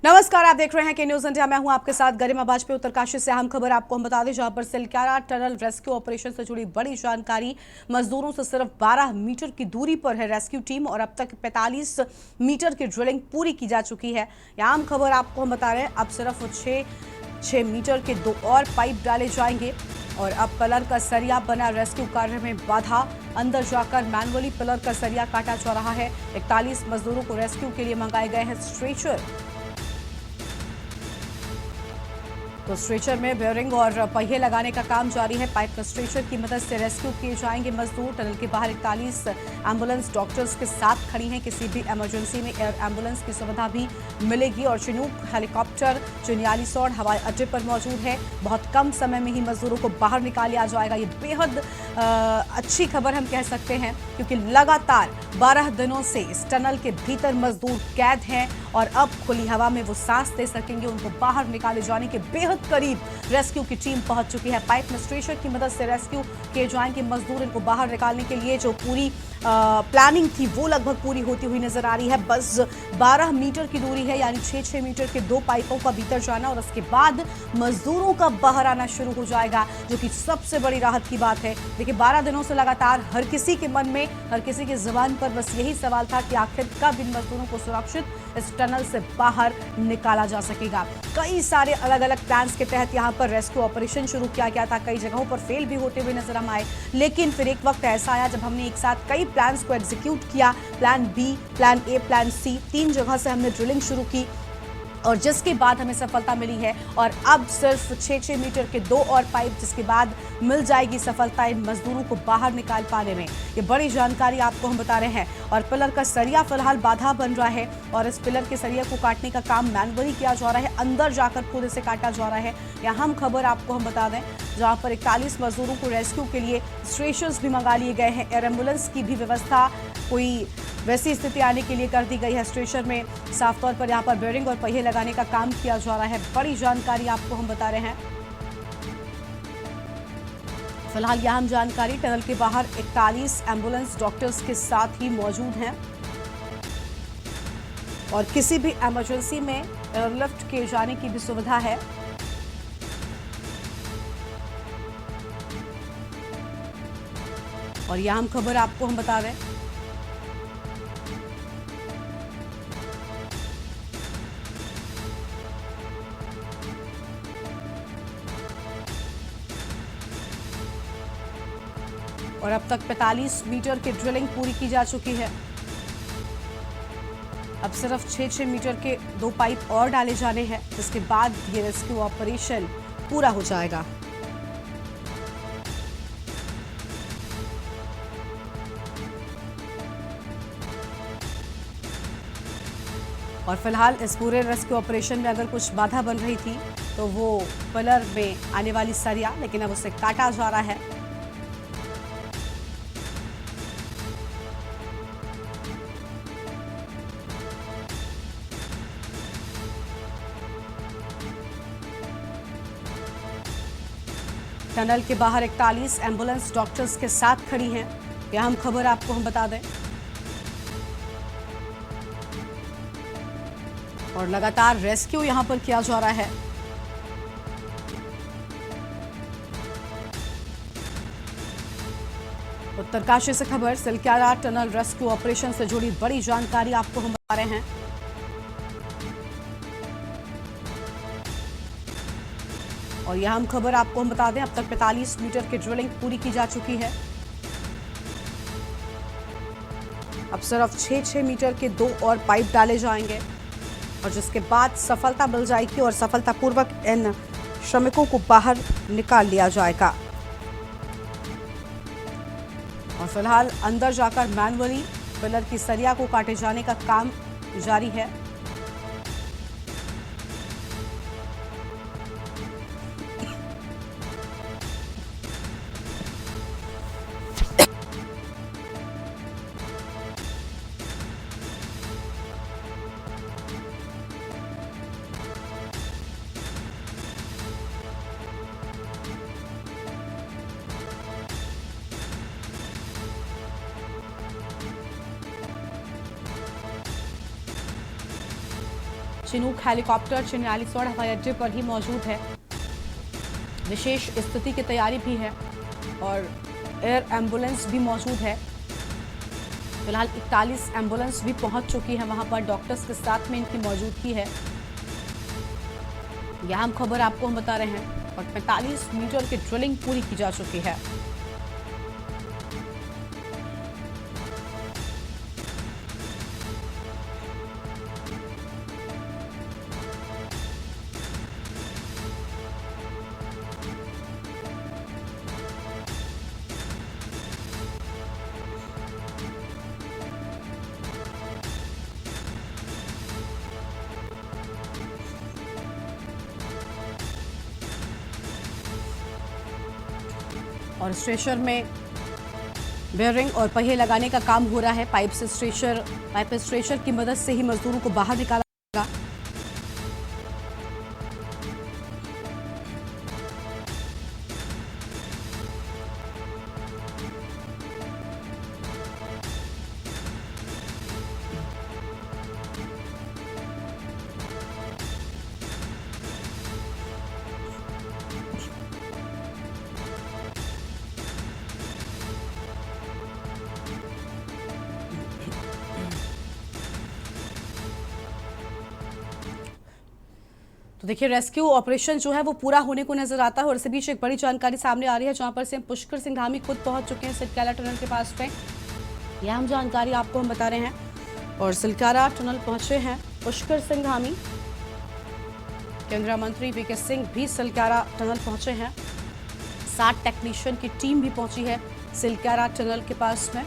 नमस्कार, आप देख रहे हैं के न्यूज इंडिया। मैं हूं आपके साथ गरिमा वाजपेयी। उत्तरकाशी से अहम खबर आपको हम बता दें, जहां पर सिलक्यारा टनल रेस्क्यू ऑपरेशन से जुड़ी बड़ी जानकारी। मजदूरों से सिर्फ 12 मीटर की दूरी पर है रेस्क्यू टीम और अब तक 45 मीटर की ड्रिलिंग पूरी की जा चुकी है। यह अहम खबर आपको हम बता रहे हैं। अब सिर्फ 6 मीटर के 2 और पाइप डाले जाएंगे और अब पिलर का सरिया बना रेस्क्यू कार्य में बाधा। अंदर जाकर मैनुअली पिलर का सरिया काटा जा रहा है। 41 मजदूरों को रेस्क्यू के लिए मंगाए गए हैं स्ट्रेचर। तो स्ट्रेचर में बेयरिंग और पहिए लगाने का काम जारी है। पाइप स्ट्रेचर की मदद से रेस्क्यू किए जाएंगे मजदूर। टनल के बाहर 41 एम्बुलेंस डॉक्टर्स के साथ खड़ी हैं। किसी भी इमरजेंसी में एयर एम्बुलेंस की सुविधा भी मिलेगी और चिनूक हेलीकॉप्टर चिन्यालीसौड़ हवाई अड्डे पर मौजूद है। बहुत कम समय में ही मजदूरों को बाहर निकाल लिया जाएगा। ये बेहद अच्छी खबर हम कह सकते हैं, क्योंकि लगातार 12 दिनों से इस टनल के भीतर मजदूर कैद हैं और अब खुली हवा में वो सांस ले सकेंगे। उनको बाहर निकाले जाने के बेहद करीब रेस्क्यू की टीम पहुंच चुकी है। पाइप में स्ट्रेचर की मदद से रेस्क्यू किए जाएंगे मजदूर। इनको बाहर निकालने के लिए जो पूरी प्लानिंग थी वो लगभग पूरी होती हुई नजर आ रही है। बस 12 मीटर की दूरी है, यानी 6-6 मीटर के 2 पाइपों का भीतर जाना और उसके बाद मजदूरों का बाहर आना शुरू हो जाएगा, जो कि सबसे बड़ी राहत की बात है। देखिए, 12 दिनों से लगातार हर किसी के मन में, हर किसी की जुबान पर बस यही सवाल था कि आखिर कब इन मजदूरों को सुरक्षित इस टनल से बाहर निकाला जा सकेगा। कई सारे अलग अलग प्लान्स के तहत यहाँ पर रेस्क्यू ऑपरेशन शुरू किया गया था। कई जगहों पर फेल भी होते हुए नजर हम आए, लेकिन फिर एक वक्त ऐसा आया जब हमने एक साथ कई प्लान्स को एग्जीक्यूट किया। Plan B, plan A, plan C, 3 जगह से हमने ड्रिलिंग शुरू की और जिसके बाद हमें सफलता मिली है। और अब सिर्फ 6-6 मीटर के 2 और पाइप, जिसके बाद मिल जाएगी सफलता इन मजदूरों को बाहर निकाल पाने में। ये बड़ी जानकारी आपको हम बता रहे हैं। और पिलर का सरिया फिलहाल बाधा बन रहा है और इस पिलर के सरिया को काटने का काम मैनुअली किया जा रहा है। अंदर जाकर खुद इसे काटा जा रहा है। यह अहम खबर आपको हम बता दें, जहां पर 41 मजदूरों को रेस्क्यू के लिए स्ट्रेचर्स भी मंगा लिए गए हैं। एयर एम्बुलेंस की भी व्यवस्था कोई वैसी स्थिति आने के लिए कर दी गई है। स्ट्रेचर में साफ तौर पर यहाँ पर बेयरिंग और पहिए लगाने का काम किया जा रहा है। बड़ी जानकारी आपको हम बता रहे हैं। फिलहाल यह अहम जानकारी, टनल के बाहर 41 एम्बुलेंस डॉक्टर्स के साथ ही मौजूद हैं और किसी भी इमरजेंसी में एयरलिफ्ट किए जाने की भी सुविधा है। और यह अहम खबर आपको हम बता रहे हैं। और अब तक 45 मीटर की ड्रिलिंग पूरी की जा चुकी है। अब सिर्फ 6-6 मीटर के 2 पाइप और डाले जाने हैं, जिसके बाद ये रेस्क्यू ऑपरेशन पूरा हो जाएगा। और फिलहाल इस पूरे रेस्क्यू ऑपरेशन में अगर कुछ बाधा बन रही थी तो वो पिलर में आने वाली सरिया, लेकिन अब उसे काटा जा रहा है। टनल के बाहर 41 एम्बुलेंस डॉक्टर्स के साथ खड़ी हैं। यह अहम खबर आपको हम बता दें। और लगातार रेस्क्यू यहां पर किया जा रहा है। उत्तरकाशी से खबर, सिलक्यारा टनल रेस्क्यू ऑपरेशन से जुड़ी बड़ी जानकारी आपको हम बता रहे हैं। और यह हम खबर आपको हम बता दें, अब तक 45 मीटर की ड्रिलिंग पूरी की जा चुकी है। अब सिर्फ 6-6 मीटर के 2 और पाइप डाले जाएंगे और जिसके बाद सफलता मिल जाएगी और सफलतापूर्वक इन श्रमिकों को बाहर निकाल लिया जाएगा। और फिलहाल अंदर जाकर मैनुअली पिलर की सरिया को काटे जाने का काम जारी है। चिनूक हेलीकॉप्टर चिन्यालीसौड़ हवाई अड्डे पर ही मौजूद है। विशेष स्थिति की तैयारी भी है और एयर एम्बुलेंस भी मौजूद है। फिलहाल 41 एम्बुलेंस भी पहुंच चुकी है वहां पर, डॉक्टर्स के साथ में इनकी मौजूदगी है। यह हम खबर आपको हम बता रहे हैं और 45 मीटर की ड्रिलिंग पूरी की जा चुकी है। और स्ट्रेचर में बेयरिंग और पहिए लगाने का काम हो रहा है। पाइप स्ट्रेचर की मदद से ही मजदूरों को बाहर निकाला जाएगा। तो देखिए, रेस्क्यू ऑपरेशन जो है वो पूरा होने को नजर आता है और इसी बीच एक बड़ी जानकारी सामने आ रही है जहां पर सीएम पुष्कर सिंह धामी खुद पहुंच चुके हैं सिलकारा टनल के पास में। यह हम जानकारी आपको हम बता रहे हैं और सिलकारा टनल पहुंचे हैं पुष्कर सिंह धामी। केंद्रीय मंत्री वीके सिंह भी सिलकारा टनल पहुंचे हैं। 60 टेक्नीशियन की टीम भी पहुंची है सिलकारा टनल के पास में।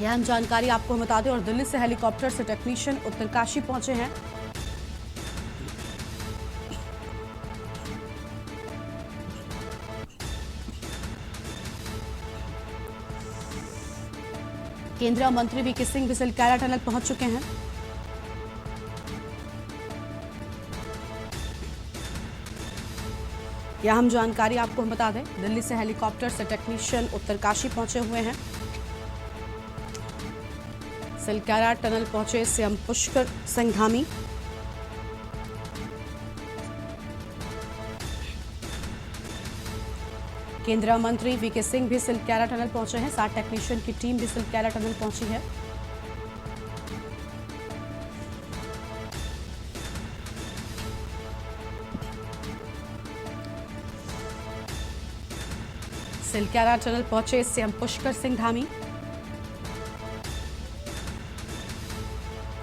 यह हम जानकारी आपको बता दें और दिल्ली से हेलीकॉप्टर से टेक्नीशियन उत्तरकाशी पहुंचे हैं। केंद्रीय मंत्री वीके सिंह भी सिलकारा टनल पहुंच चुके हैं। यह हम जानकारी आपको हम बता दें, दिल्ली से हेलीकॉप्टर से टेक्नीशियन उत्तरकाशी पहुंचे हुए हैं। सिलकारा टनल पहुंचे सीएम पुष्कर सिंह धामी। केंद्रीय मंत्री वीके सिंह भी सिलकारा टनल पहुंचे हैं। 60 टेक्नीशियन की टीम भी सिलकारा टनल पहुंची है। सिलकारा टनल पहुंचे सीएम पुष्कर सिंह धामी।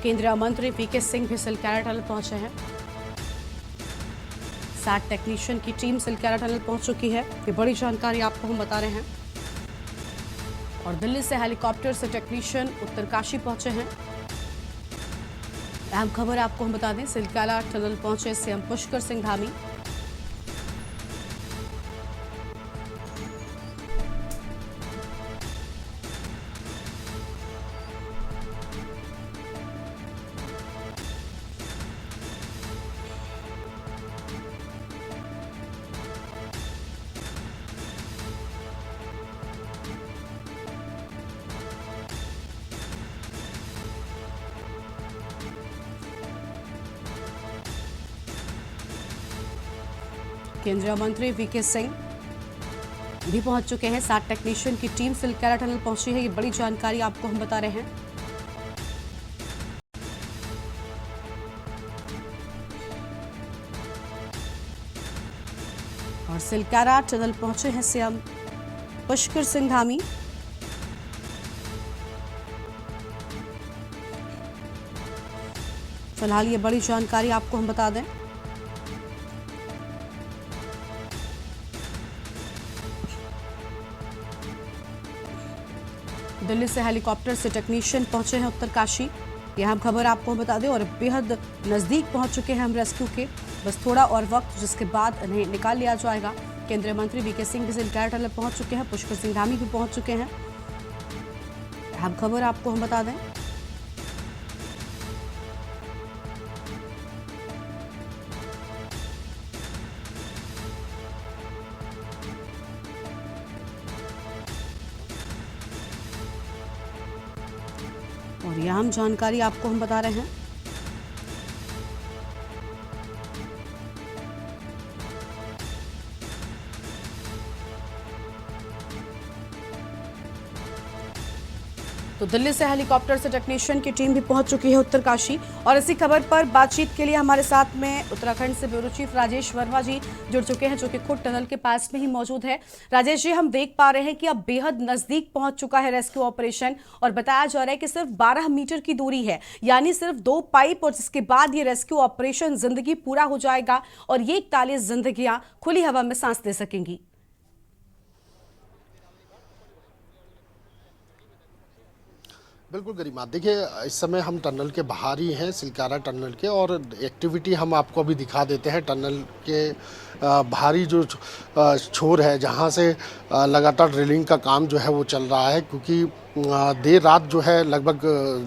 केंद्रीय मंत्री वीके सिंह भी सिलकारा टनल पहुंचे हैं। 60 टेक्नीशियन की टीम सिलकारा टनल पहुंच चुकी है। ये बड़ी जानकारी आपको हम बता रहे हैं और दिल्ली से हेलीकॉप्टर से टेक्नीशियन उत्तरकाशी पहुंचे हैं। अहम खबर आपको हम बता दें, सिलकारा टनल पहुंचे सीएम पुष्कर सिंह धामी। केंद्रीय मंत्री वीके सिंह भी पहुंच चुके हैं। 60 टेक्नीशियन की टीम सिलकारा टनल पहुंची है। ये बड़ी जानकारी आपको हम बता रहे हैं। और सिलकारा टनल पहुंचे हैं सीएम पुष्कर सिंह धामी। फिलहाल ये बड़ी जानकारी आपको हम बता दें। दिल्ली से हेलीकॉप्टर से टेक्नीशियन पहुंचे हैं उत्तरकाशी। यह हम खबर आपको बता दें और बेहद नजदीक पहुंच चुके हैं हम रेस्क्यू के। बस थोड़ा और वक्त, जिसके बाद इन्हें निकाल लिया जाएगा। केंद्रीय मंत्री वीके सिंह भी सिलकारा टनल पहुंच चुके हैं। पुष्कर सिंह धामी भी पहुंच चुके हैं। हम खबर आपको हम बता दें। और यह हम जानकारी आपको हम बता रहे हैं। तो दिल्ली से हेलीकॉप्टर से टेक्नीशियन की टीम भी पहुंच चुकी है उत्तरकाशी। और इसी खबर पर बातचीत के लिए हमारे साथ में उत्तराखंड से ब्यूरो चीफ राजेश वर्मा जी जुड़ चुके हैं, जो कि खुद टनल के पास में ही मौजूद है। राजेश जी, हम देख पा रहे हैं कि अब बेहद नजदीक पहुंच चुका है रेस्क्यू ऑपरेशन और बताया जा रहा है कि सिर्फ 12 मीटर की दूरी है, यानी सिर्फ 2 पाइप, और जिसके बाद ये रेस्क्यू ऑपरेशन जिंदगी पूरा हो जाएगा और ये 41 जिंदगियां खुली हवा में सांस ले सकेंगी। बिल्कुल गरिमा, देखिए इस समय हम टनल के बाहर ही हैं, सिलकारा टनल के, और एक्टिविटी हम आपको अभी दिखा देते हैं। टनल के बाहरी जो छोर है, जहां से लगातार ड्रिलिंग का काम जो है वो चल रहा है, क्योंकि देर रात जो है लगभग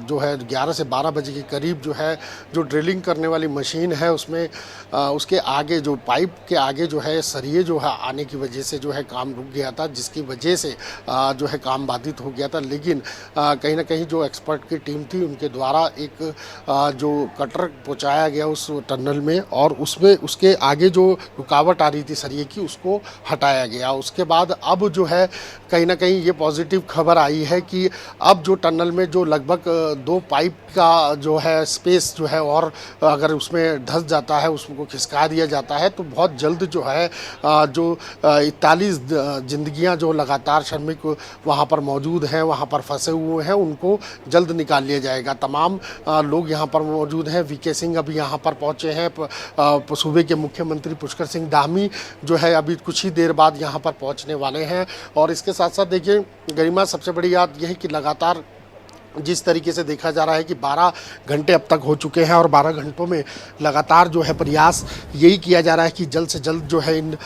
जो है 11 से 12 बजे के करीब जो है जो ड्रिलिंग करने वाली मशीन है उसमें उसके आगे जो पाइप के आगे जो है सरिये जो है आने की वजह से जो है काम रुक गया था, जिसकी वजह से जो है काम बाधित हो गया था। लेकिन कहीं ना कहीं जो एक्सपर्ट की टीम थी उनके द्वारा एक जो कटर पहुंचाया गया उस टनल में, और उसमें उसके आगे जो रुकावट आ रही थी सरिये की उसको हटाया गया। उसके बाद अब जो है कहीं ना कहीं ये पॉजिटिव खबर आई है कि अब जो टनल में जो लगभग 2 पाइप का जो है स्पेस जो है, और अगर उसमें धंस जाता है उसको खिसका दिया जाता है, तो बहुत जल्द जो है जो 41 जिंदगियां जो लगातार श्रमिक वहां पर मौजूद हैं, वहां पर फंसे हुए हैं, उनको जल्द निकाल लिया जाएगा। तमाम लोग यहां पर मौजूद हैं। वीके सिंह अभी यहां पर पहुंचे हैं, सूबे के मुख्यमंत्री पुष्कर सिंह धामी जो है अभी कुछ ही देर बाद यहां पर पहुंचने वाले हैं। और इसके साथ साथ देखिए गरिमा, सबसे बड़ी बात यह है कि लगातार जिस तरीके से देखा जा रहा है कि 12 घंटे अब तक हो चुके हैं, और 12 घंटों में लगातार जो है प्रयास यही किया जा रहा है कि जल्द से जल्द जो है इन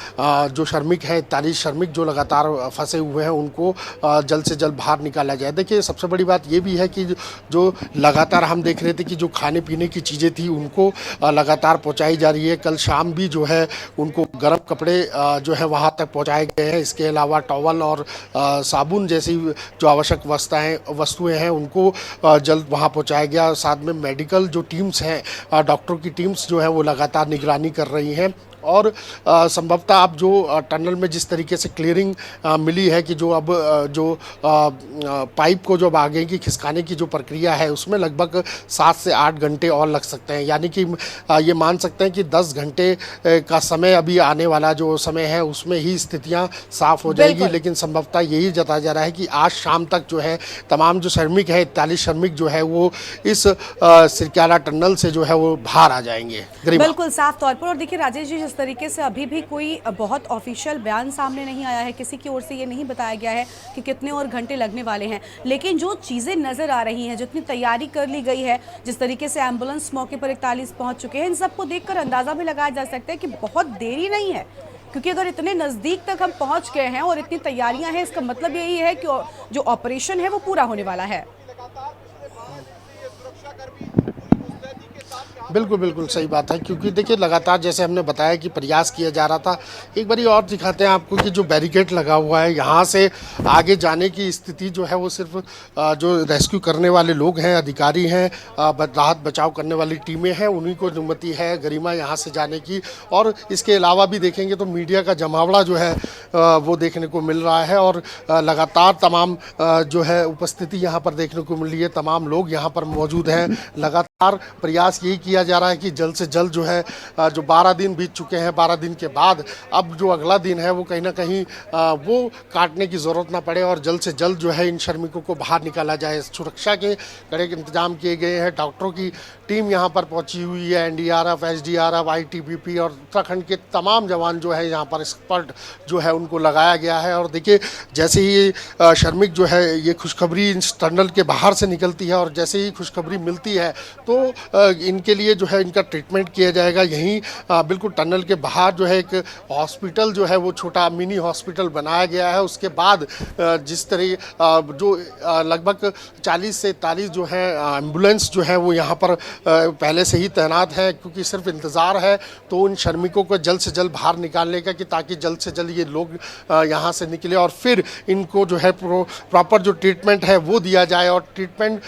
जो श्रमिक हैं 41 श्रमिक जो लगातार फंसे हुए हैं उनको जल्द से जल्द बाहर निकाला जाए। देखिए सबसे बड़ी बात ये भी है कि जो लगातार हम देख रहे थे कि जो खाने पीने की चीज़ें थी उनको लगातार पहुँचाई जा रही है। कल शाम भी जो है उनको गर्म कपड़े जो है वहाँ तक पहुँचाए गए हैं। इसके अलावा टॉवल और साबुन जैसी जो आवश्यक वस्तुएँ हैं उनको जल्द वहां पहुंचाया गया। साथ में मेडिकल जो टीम्स हैं, डॉक्टरों की टीम्स जो है वो लगातार निगरानी कर रही हैं। और संभवतः अब जो टनल में जिस तरीके से क्लियरिंग मिली है कि जो अब जो पाइप को जो आगे की खिसकाने की जो प्रक्रिया है उसमें लगभग 7 से 8 घंटे और लग सकते हैं, यानी कि ये मान सकते हैं कि 10 घंटे का समय अभी आने वाला जो समय है उसमें ही स्थितियां साफ हो जाएगी। लेकिन संभवतः यही जताया जा रहा है कि आज शाम तक जो है तमाम जो श्रमिक है 41 श्रमिक जो है वो इस सिरक्याला टनल से जो है वो बाहर आ जाएंगे। बिल्कुल साफ तौर पर। और देखिए राजेश जी, जिस तरीके से अभी भी कोई बहुत ऑफिशियल बयान सामने नहीं आया है, किसी की ओर से ये नहीं बताया गया है कि कितने और घंटे लगने वाले हैं, लेकिन जो चीज़ें नज़र आ रही हैं, जितनी तैयारी कर ली गई है, जिस तरीके से एम्बुलेंस मौके पर 41 पहुंच चुके हैं, इन सबको देखकर अंदाज़ा भी लगाया जा सकता है कि बहुत देरी नहीं है। क्योंकि अगर इतने नज़दीक तक हम पहुंच गए हैं और इतनी तैयारियां हैं, इसका मतलब यही है कि जो ऑपरेशन है वो पूरा होने वाला है। बिल्कुल बिल्कुल सही बात है, क्योंकि देखिए लगातार जैसे हमने बताया कि प्रयास किया जा रहा था। एक बारी और दिखाते हैं आपको कि जो बैरिकेड लगा हुआ है यहाँ से आगे जाने की स्थिति जो है वो सिर्फ जो रेस्क्यू करने वाले लोग हैं, अधिकारी हैं, राहत बचाव करने वाली टीमें हैं, उन्हीं को अनुमति है गरिमा यहाँ से जाने की। और इसके अलावा भी देखेंगे तो मीडिया का जमावड़ा जो है वो देखने को मिल रहा है, और लगातार तमाम जो है उपस्थिति यहाँ पर देखने को मिल रही है। तमाम लोग यहाँ पर मौजूद हैं। लगातार प्रयास यही किया जा रहा है कि जल्द से जल्द जो है जो 12 दिन बीत चुके हैं, 12 दिन के बाद अब जो अगला दिन है वो कहीं ना कहीं वो काटने की ज़रूरत ना पड़े, और जल्द से जल्द जो है इन श्रमिकों को बाहर निकाला जाए। सुरक्षा के कड़े इंतजाम किए गए हैं। डॉक्टरों की टीम यहाँ पर पहुँची हुई है, एनडीआरएफ, एसडीआरएफ, आईटीबीपी और उत्तराखंड के तमाम जवान जो है यहाँ पर एक्सपर्ट जो है उनको लगाया गया है। और देखिए जैसे ही श्रमिक जो है ये खुशखबरी इस टनल के बाहर से निकलती है और जैसे ही खुशखबरी मिलती है तो इनके लिए जो है इनका ट्रीटमेंट किया जाएगा। यहीं बिल्कुल टनल के बाहर जो है एक हॉस्पिटल जो है वो छोटा मिनी हॉस्पिटल बनाया गया है। उसके बाद जिस तरह जो लगभग 40 से 41 जो है एम्बुलेंस जो है वो यहाँ पर पहले से ही तैनात है, क्योंकि सिर्फ इंतज़ार है तो उन श्रमिकों को जल्द से जल्द बाहर निकालने का, कि ताकि जल्द से जल्द ये लोग यहाँ से निकले और फिर इनको जो है प्रॉपर जो ट्रीटमेंट है वो दिया जाए। और ट्रीटमेंट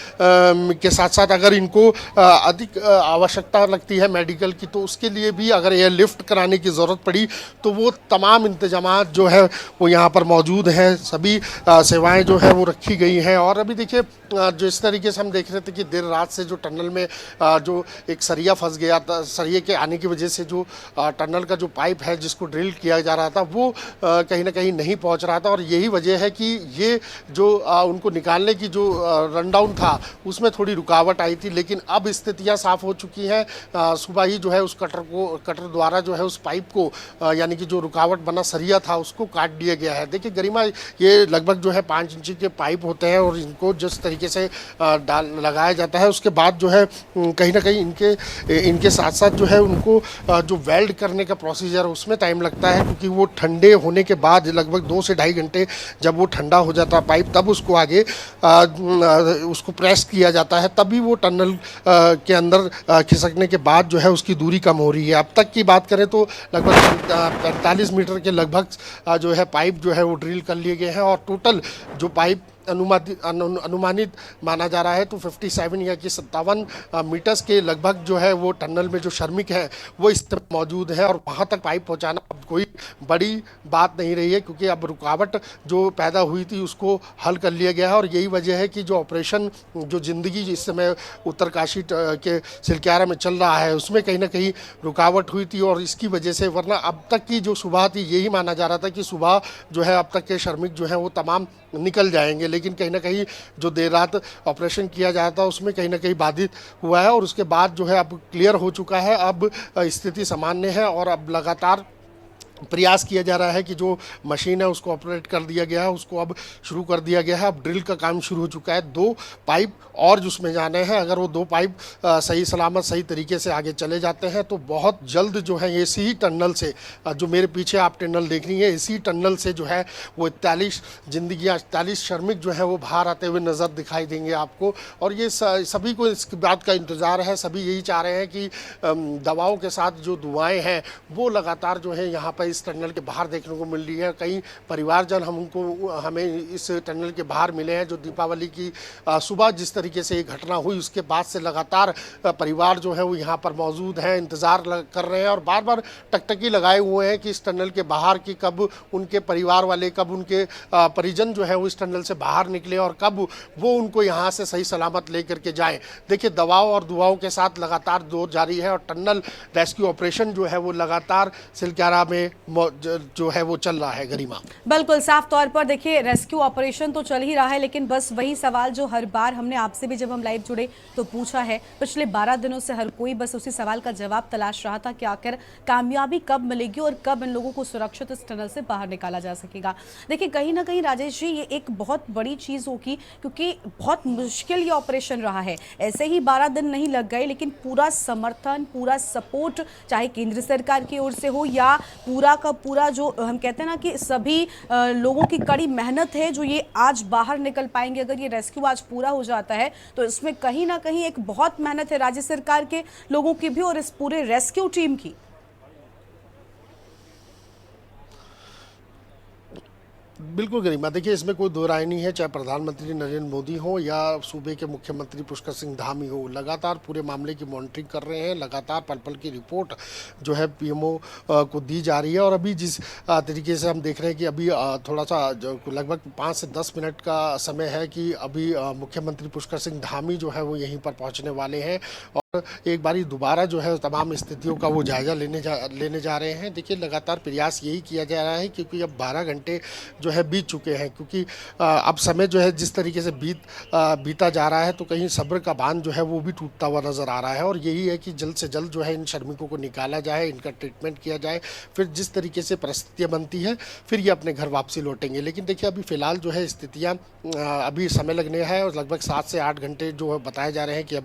के साथ साथ अगर इनको अधिक आवश्यकता लगती है मेडिकल की, तो उसके लिए भी अगर एयर लिफ्ट कराने की ज़रूरत पड़ी तो वो तमाम इंतजामात जो है वो यहाँ पर मौजूद हैं। सभी सेवाएं जो है वो रखी गई हैं। और अभी देखिए जो इस तरीके से हम देख रहे थे कि देर रात से जो टनल में जो एक सरिया फंस गया था, सरिये के आने की वजह से जो टनल का जो पाइप है जिसको ड्रिल किया जा रहा था वो कहीं ना कहीं नहीं पहुंच रहा था, और यही वजह है कि ये जो उनको निकालने की जो रनडाउन था उसमें थोड़ी रुकावट आई थी। लेकिन अब स्थितियां साफ हो चुकी हैं। सुबह ही जो है उस कटर द्वारा जो है उस पाइप को यानी कि जो रुकावट बना सरिया था उसको काट दिया गया है। देखिए गरिमा, ये लगभग जो है 5 इंची के पाइप होते हैं और इनको जिस तरीके से लगाया जाता है उसके बाद जो है कहीं ना कहीं इनके साथ साथ जो है उनको जो वेल्ड करने का प्रोसीजर उसमें टाइम लगता है, क्योंकि वो ठंडे होने के बाद लगभग 2 से ढाई घंटे जब वो ठंडा हो जाता है पाइप, तब उसको आगे उसको प्रेस किया जाता है, तभी वो टनल के अंदर खिसकने के बाद जो है उसकी दूरी कम हो रही है। अब तक की बात करें तो लगभग 45 मीटर के लगभग जो है पाइप जो है वो ड्रिल कर लिए गए हैं, और टोटल जो पाइप अनुमानित माना जा रहा है तो 57 या कि 57 मीटर्स के लगभग जो है वो टनल में जो श्रमिक हैं वो इस तरह मौजूद हैं, और वहाँ तक पाइप पहुँचाना अब कोई बड़ी बात नहीं रही है, क्योंकि अब रुकावट जो पैदा हुई थी उसको हल कर लिया गया है। और यही वजह है कि जो ऑपरेशन जो ज़िंदगी इस समय उत्तरकाशी के सिलक्यारा में चल रहा है उसमें कहीं ना कहीं रुकावट हुई थी, और इसकी वजह से, वरना अब तक की जो सुबह थी यही माना जा रहा था कि सुबह जो है अब तक के श्रमिक जो हैं वो तमाम निकल जाएंगे, लेकिन कहीं ना कहीं जो देर रात ऑपरेशन किया जाता था उसमें कहीं ना कहीं बाधित हुआ है, और उसके बाद जो है अब क्लियर हो चुका है। अब स्थिति सामान्य है और अब लगातार प्रयास किया जा रहा है कि जो मशीन है उसको ऑपरेट कर दिया गया है, उसको अब शुरू कर दिया गया है। अब ड्रिल का काम शुरू हो चुका है। 2 पाइप और जिसमें जाने हैं, अगर वो 2 पाइप सही सलामत सही तरीके से आगे चले जाते हैं तो बहुत जल्द जो है इसी ही टनल से, जो मेरे पीछे आप टनल देख रही हैं, इसी टनल से जो है वो 41 जिंदगियाँ, 41 श्रमिक जो है वो बाहर आते हुए नज़र दिखाई देंगे आपको। और ये सभी को इस बात का इंतज़ार है, सभी यही चाह रहे हैं कि दवाओं के साथ जो दुआएँ हैं वो लगातार जो है यहाँ पर इस टनल के बाहर देखने को मिल रही है। कई परिवारजन हमें इस टनल के बाहर मिले हैं, जो दीपावली की सुबह जिस तरीके से ये घटना हुई उसके बाद से लगातार परिवार जो है वो यहाँ पर मौजूद हैं, इंतज़ार कर रहे हैं और बार बार टकटकी लगाए हुए हैं कि इस टनल के बाहर की कब उनके परिवार वाले, कब उनके परिजन जो है वो इस टनल से बाहर निकले और कब वो उनको यहाँ से सही सलामत लेकर के जाएँ। देखिए दवाओं और दुआओं के साथ लगातार दौर जारी है और टनल रेस्क्यू ऑपरेशन जो है वो लगातार सिलक्यारा में जो है वो चल रहा है। गरिमा, बिल्कुल साफ तौर पर देखिए रेस्क्यू ऑपरेशन तो चल ही रहा है, लेकिन बस वही सवाल जो हर बार हमने आपसे भी जब हम लाइव जुड़े तो पूछा है, पिछले 12 दिनों से हर कोई बस उसी सवाल का जवाब तलाश रहा था कि आखिर कामयाबी कब मिलेगी और कब इन लोगों को सुरक्षित इस टनल से बाहर निकाला जा सकेगा। देखिए कहीं ना कहीं राजेश जी ये एक बहुत बड़ी चीज होगी, क्योंकि बहुत मुश्किल ये ऑपरेशन रहा है। ऐसे ही 12 दिन नहीं लग गए, लेकिन पूरा समर्थन, पूरा सपोर्ट चाहे केंद्र सरकार की ओर से हो या पूरा का पूरा जो हम कहते हैं ना कि सभी लोगों की कड़ी मेहनत है जो ये आज बाहर निकल पाएंगे। अगर ये रेस्क्यू आज पूरा हो जाता है तो इसमें कहीं ना कहीं एक बहुत मेहनत है राज्य सरकार के लोगों की भी और इस पूरे रेस्क्यू टीम की। बिल्कुल गरिमा, देखिए इसमें कोई दो राय नहीं है, चाहे प्रधानमंत्री नरेंद्र मोदी हो या सूबे के मुख्यमंत्री पुष्कर सिंह धामी हो, लगातार पूरे मामले की मॉनिटरिंग कर रहे हैं। लगातार पल पल की रिपोर्ट जो है पीएमओ को दी जा रही है। और अभी जिस तरीके से हम देख रहे हैं कि अभी थोड़ा सा लगभग 5 से 10 मिनट का समय है कि अभी मुख्यमंत्री पुष्कर सिंह धामी जो है वो यहीं पर पहुँचने वाले हैं और एक बारी दोबारा जो है तमाम स्थितियों का वो जायजा लेने जा रहे हैं। देखिए लगातार प्रयास यही किया जा रहा है, क्योंकि अब 12 घंटे जो है बीत चुके हैं, क्योंकि अब समय जो है जिस तरीके से बीता जा रहा है तो कहीं सब्र का बांध जो है वो भी टूटता हुआ नज़र आ रहा है। और यही है कि जल्द से जल्द जो है इन श्रमिकों को निकाला जाए, इनका ट्रीटमेंट किया जाए, फिर जिस तरीके से परिस्थितियाँ बनती है फिर ये अपने घर वापसी लौटेंगे। लेकिन देखिए अभी फ़िलहाल जो है स्थितियाँ अभी समय लगने हैं और लगभग 7 से 8 घंटे जो है बताए जा रहे हैं कि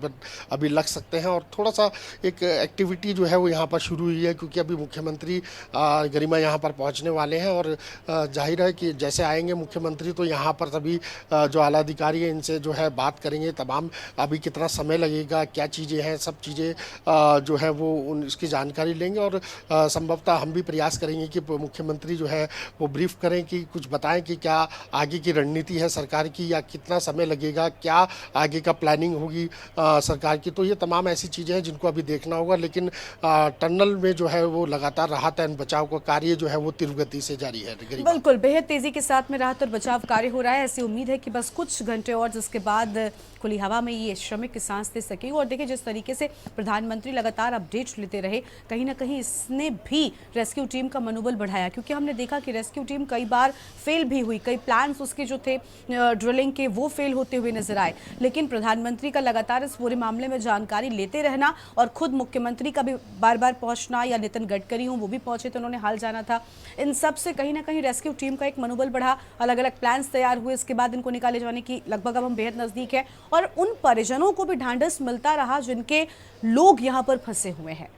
अभी लग सकते हैं और थोड़ा सा एक एक्टिविटी जो है वो यहाँ पर शुरू हुई है, क्योंकि अभी मुख्यमंत्री गरिमा यहाँ पर पहुँचने वाले हैं और जाहिर है कि जैसे आएंगे मुख्यमंत्री तो यहाँ पर सभी जो आला अधिकारी हैं इनसे जो है बात करेंगे, तमाम अभी कितना समय लगेगा, क्या चीज़ें हैं, सब चीज़ें जो है वो इसकी जानकारी लेंगे और संभवतः हम भी प्रयास करेंगे कि मुख्यमंत्री जो है वो ब्रीफ करें, कि कुछ बताएं कि क्या आगे की रणनीति है सरकार की, या कितना समय लगेगा, क्या आगे का प्लानिंग होगी सरकार की। तो ये तमाम ऐसी चीज़ें हैं जिनको अभी देखना होगा, लेकिन टनल में जो है वो लगातार राहत एवं बचाव का कार्य जो है वो तीव्र गति से जारी है। बिल्कुल, बेहद तेजी के साथ में राहत और बचाव कार्य हो रहा है। ऐसी उम्मीद है कि बस कुछ घंटे और, जिसके बाद खुली हवा में ये श्रमिक सांस ले सकेंगे। और देखिए, जिस तरीके से प्रधानमंत्री लगातार अपडेट लेते रहे, कहीं ना कहीं इसने भी रेस्क्यू टीम का मनोबल बढ़ाया, क्योंकि हमने देखा कि रेस्क्यू टीम कई बार फेल भी हुई, कई प्लान्स उसके जो थे ड्रिलिंग के वो फेल होते हुए नजर आए। लेकिन प्रधानमंत्री का लगातार इस पूरे मामले में जानकारी लेते रहना और खुद मुख्यमंत्री का भी बार बार पहुंचना, या नितिन गडकरी हूं वो भी पहुंचे तो उन्होंने हाल जाना था, इन सब से कहीं ना कहीं रेस्क्यू टीम का एक मनोबल बढ़ा। अलग अलग प्लान्स तैयार हुए, इसके बाद इनको निकाले जाने की लगभग अब हम बेहद नजदीक है, और उन परिजनों को भी ढांढस मिलता रहा जिनके लोग यहां पर फंसे हुए हैं।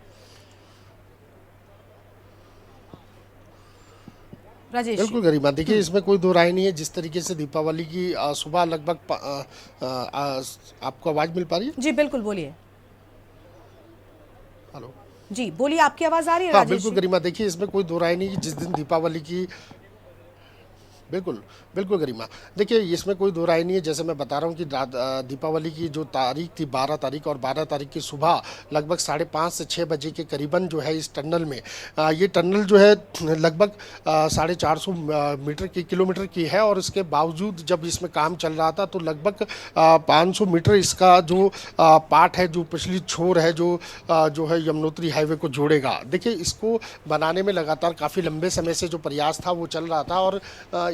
राजेश, बिल्कुल गरिमा, देखिए इसमें कोई दो राय नहीं है। जिस तरीके से दीपावली की सुबह लगभग आपको आवाज मिल पा रही है? जी बिल्कुल, बोलिए। हेलो जी बोलिए, आपकी आवाज आ रही है? हाँ राजेश बिल्कुल गरिमा, देखिए इसमें कोई दो राय नहीं कि जिस दिन दीपावली की बिल्कुल बिल्कुल गरिमा, देखिए इसमें कोई दो राय नहीं है। जैसे मैं बता रहा हूँ कि दीपावली की जो तारीख थी 12 तारीख, और 12 तारीख की सुबह लगभग 5:30 से 6 बजे के करीबन जो है इस टनल में ये टनल जो है लगभग 450 मीटर की किलोमीटर की है, और इसके बावजूद जब इसमें काम चल रहा था तो लगभग 500 मीटर इसका जो पार्ट है, जो पिछली छोर है, जो है यमुनोत्री हाईवे को जोड़ेगा। देखिए इसको बनाने में लगातार काफ़ी लंबे समय से जो प्रयास था वो चल रहा था, और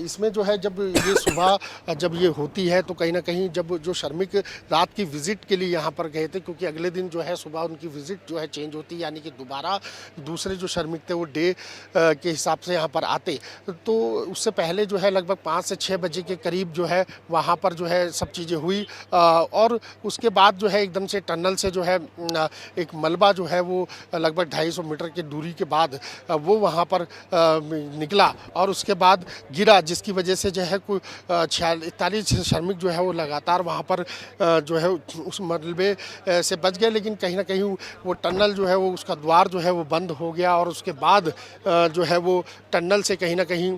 इसमें जो है जब ये सुबह जब ये होती है तो कहीं ना कहीं जब जो श्रमिक रात की विजिट के लिए यहाँ पर गए थे, क्योंकि अगले दिन जो है सुबह उनकी विजिट जो है चेंज होती है, यानी कि दोबारा दूसरे जो श्रमिक थे वो डे के हिसाब से यहाँ पर आते, तो उससे पहले जो है लगभग 5 से 6 बजे के करीब जो है वहाँ पर जो है सब चीज़ें हुई, और उसके बाद जो है एकदम से टनल से जो है एक मलबा जो है वो लगभग 250 मीटर की दूरी के बाद वो वहाँ पर निकला, और उसके बाद गिरा, जिसकी वजह से जो है कोई 41 श्रमिक जो है वो लगातार वहाँ पर जो है उस मलबे से बच गए। लेकिन कहीं ना कहीं वो टनल जो है वो उसका द्वार जो है वो बंद हो गया, और उसके बाद जो है वो टनल से कहीं ना कहीं